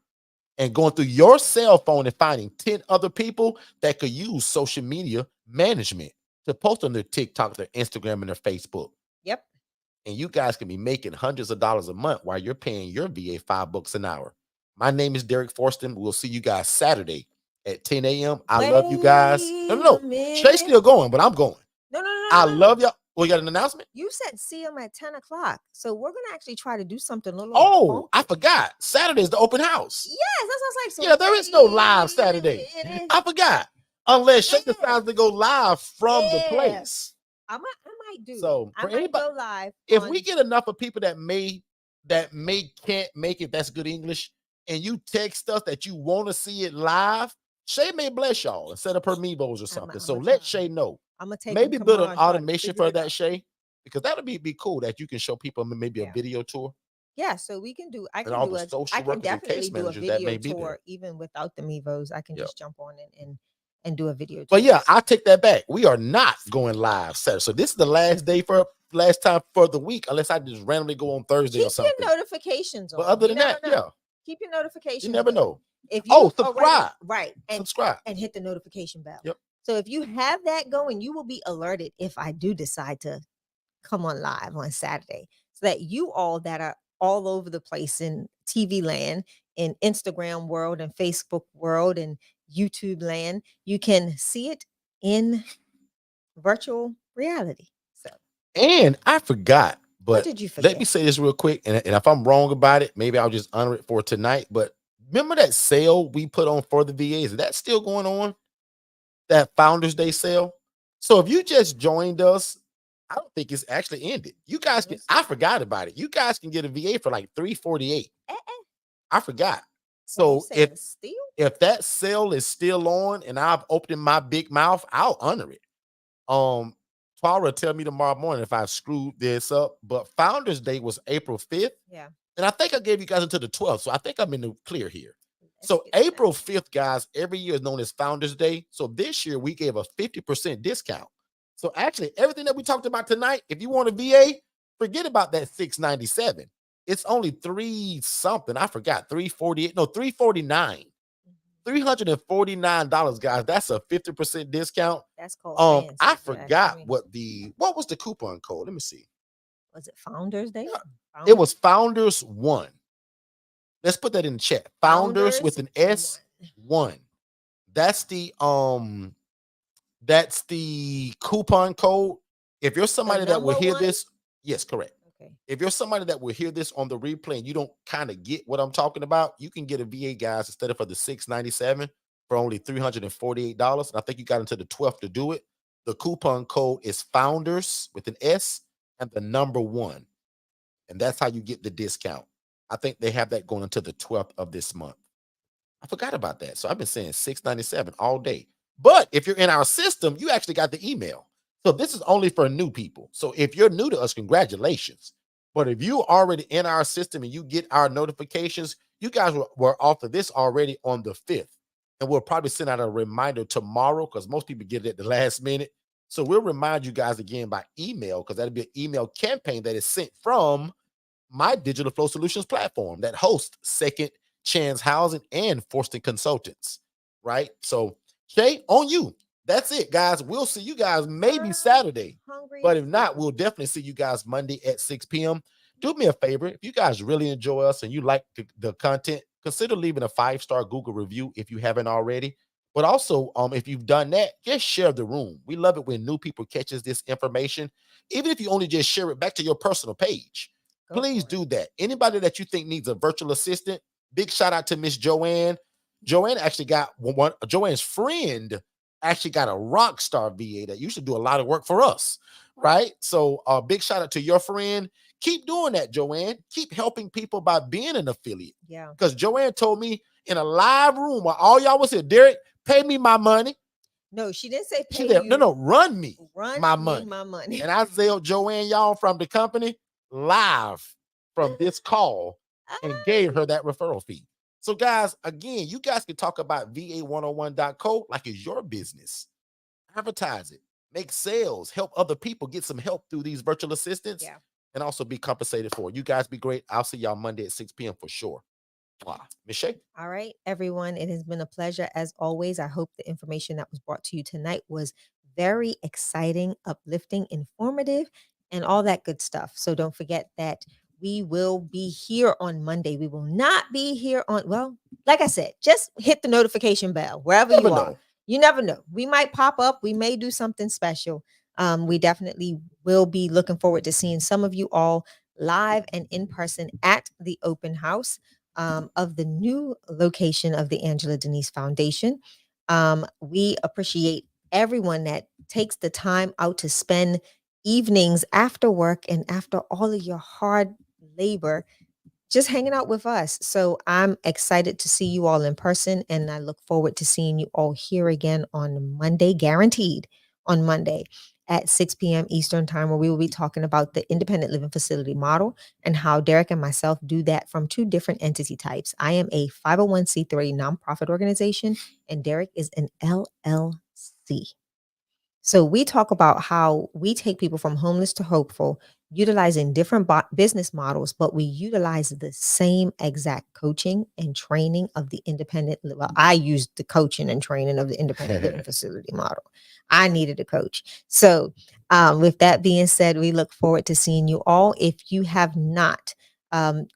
and going through your cell phone and finding 10 other people that could use social media management to post on their TikTok, their Instagram, and their Facebook. Yep. And you guys can be making hundreds of dollars a month while you're paying your VA $5 an hour. My name is Derek Forston. We'll see you guys Saturday at 10 a.m. I love you guys. No. Shay's still going, but I'm going. No. I love y'all. We got an announcement? You said see them at 10 o'clock. So we're going to actually try to do something a little. Oh, I forgot. Saturday is the open house. Yes, that's what I was like. So yeah, there is no live Saturday. I forgot. Unless Shay decides to go live from the place. I might do. So I might go live. If we get enough of people that can't make it, that's good English, and you text us that you want to see it live, Shay may bless y'all and set up her Meebos or something. So let Shay know. I'm gonna take them Maybe build an tomorrow and try to automation figure for it that, out. Shay, because that'll be cool that you can show people maybe a Yeah. video tour Yeah, so we can do. and all the I social can workers and definitely case do a managers that video may be there. tour even without the Mevos. I can Yeah. just jump on and do a video But tour. yeah, I take that back. We are not going live Saturday. So this is the last time for the week, unless I just randomly go on Thursday or Keep something. your notifications But on. other You than never that, know. yeah, Keep your you notifications never going. know. If Oh, you already subscribe. right Subscribe. and hit the notification bell. Yep. So if you have that going, you will be alerted if I do decide to come on live on Saturday, so that you all that are all over the place in TV land, in Instagram world, and Facebook world, and YouTube land, you can see it in virtual reality. So, And I forgot, what but did you let me forget? say this real quick. And if I'm wrong about it, maybe I'll just honor it for tonight. But remember that sale we put on for the VAs? Is that still going on? That Founders Day sale. So if you just joined us, I don't think it's actually ended. You guys can, It's I not. forgot about it. You guys can get a VA for like 348. Uh-uh. I forgot. So you So saying it's still? if that sale is still on and I've opened my big mouth, I'll honor it. Tara tell me tomorrow morning if I screwed this up. But Founders Day was April 5th. Yeah. And I think I gave you guys until the 12th. So I think I'm in the clear here. Let's So get April that. 5th, guys, every year is known as Founders Day. So this year we gave a 50% discount. So actually, everything that we talked about tonight, if you want a VA, forget about that 697. It's only three something. I forgot. 348. No, 349. $349, guys. That's a 50% discount. That's called fancy. I If you ask forgot me. what was the coupon code? Let me see. Was it Founders Day? Yeah, it Founders. was Founders One. Let's put that in the chat. Founders with Founders an S one. That's the coupon code. If you're The somebody that will number hear one. this, yes, correct. Okay. If you're somebody that will hear this on the replay and you don't kind of get what I'm talking about, you can get a VA, guys, instead of for the 697 for only $348. And I think you got until the 12th to do it. The coupon code is Founders with an S and the number one. And that's how you get the discount. I think they have that going until the 12th of this month. I forgot about that. So I've been saying 697 all day. But if you're in our system, you actually got the email. So this is only for new people. So if you're new to us, congratulations. But if you already in our system and you get our notifications, you guys were off of this already on the 5th. And we'll probably send out a reminder tomorrow because most people get it at the last minute. So we'll remind you guys again by email because that'll be an email campaign that is sent from my Digital Flow Solutions platform that hosts Second Chance Housing and Forston Consultants, right? So, Shay, on you. That's it, guys. We'll see you guys maybe Saturday, Hungry but as if not, hell. we'll definitely see you guys Monday at 6 p.m. Do me a favor. If you guys really enjoy us and you like the content, consider leaving a 5-star Google review if you haven't already. But also, if you've done that, just share the room. We love it when new people catches this information, even if you only just share it back to your personal page. Go Please for it. do that. Anybody that you think needs a virtual assistant, big shout out to Miss Joanne. Joanne actually got one. Joanne's friend actually got a rock star VA that used to do a lot of work for us, right? So, big shout out to your friend. Keep doing that, Joanne. Keep helping people by being an affiliate. Yeah. Because Joanne told me in a live room while all y'all was here, Derek, pay me my money. No, she didn't say She pay said, you. no, run me Run my me money. my money. And I zailed Joanne, y'all, from the company live from this call and gave her that referral fee. So, guys, again, you guys can talk about va101.co like it's your business. Advertise it, make sales, help other people get some help through these virtual assistants, Yeah. and also be compensated for it. You guys be great. I'll see y'all Monday at 6 p.m. for sure. Wow. Miss Shay? All right, everyone. It has been a pleasure as always. I hope the information that was brought to you tonight was very exciting, uplifting, informative, and all that good stuff. So don't forget that we will be here on Monday. We will not be here on, well, like I said, just hit the notification bell wherever Never you are. know. You never know. We might pop up. We may do something special. We definitely will be looking forward to seeing some of you all live and in person at the open house of the new location of the Angela Denise Foundation. We appreciate everyone that takes the time out to spend evenings after work and after all of your hard labor just hanging out with us. So I'm excited to see you all in person, and I look forward to seeing you all here again on Monday, guaranteed on Monday at 6 p.m. Eastern time, where we will be talking about the independent living facility model and how Derek and myself do that from two different entity types. I am a 501c3 nonprofit organization, and Derek is an LLC. So we talk about how we take people from homeless to hopeful, utilizing different business models, but we utilize the same exact coaching and training of the independent. Well, I used the coaching and training of the independent living facility model. I needed a coach. So with that being said, we look forward to seeing you all. If you have not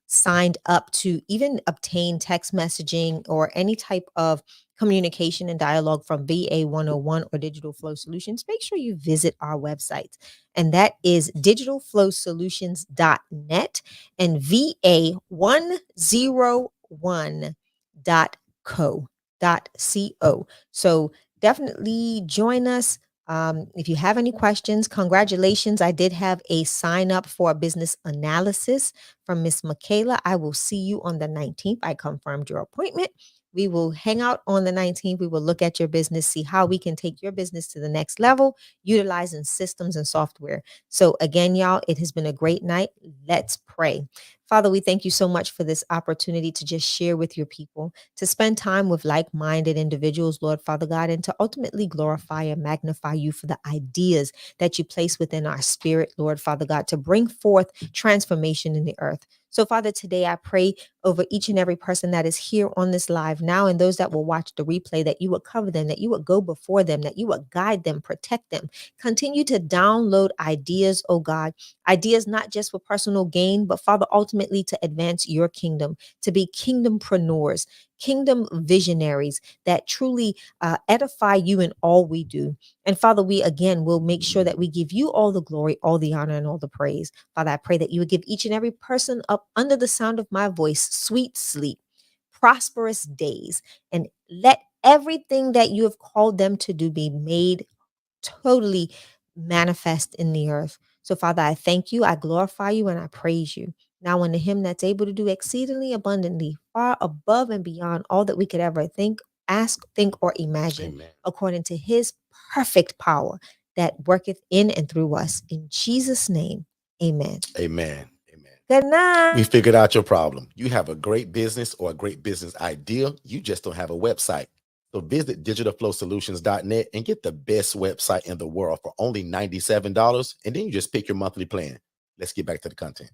signed up to even obtain text messaging or any type of communication and dialogue from VA 101 or Digital Flow Solutions, make sure you visit our website. And that is digitalflowsolutions.net and va101.co. So definitely join us. If you have any questions, congratulations. I did have a sign up for a business analysis from Miss Michaela. I will see you on the 19th. I confirmed your appointment. We will hang out on the 19th. We will look at your business, see how we can take your business to the next level, utilizing systems and software. So again, y'all, it has been a great night. Let's pray. Father, we thank you so much for this opportunity to just share with your people, to spend time with like-minded individuals, Lord Father God, and to ultimately glorify and magnify you for the ideas that you place within our spirit, Lord Father God, to bring forth transformation in the earth. So, Father, today I pray over each and every person that is here on this live now and those that will watch the replay, that you would cover them, that you would go before them, that you would guide them, protect them. Continue to download ideas, oh God, ideas not just for personal gain, but Father, ultimately to advance your kingdom, to be kingdompreneurs, kingdom visionaries that truly edify you in all we do. And Father, we again will make sure that we give you all the glory, all the honor, and all the praise. Father, I pray that you would give each and every person up under the sound of my voice sweet sleep, prosperous days, and let everything that you have called them to do be made totally manifest in the earth. So, Father, I thank you, I glorify you, and I praise you. Now, unto him that's able to do exceedingly abundantly, far above and beyond all that we could ever think, ask, think, or imagine, Amen. according to his perfect power that worketh in and through us. In Jesus' name, amen. Amen. Amen. Good night. We figured out your problem. You have a great business or a great business idea. You just don't have a website. So visit digitalflowsolutions.net and get the best website in the world for only $97. And then you just pick your monthly plan. Let's get back to the content.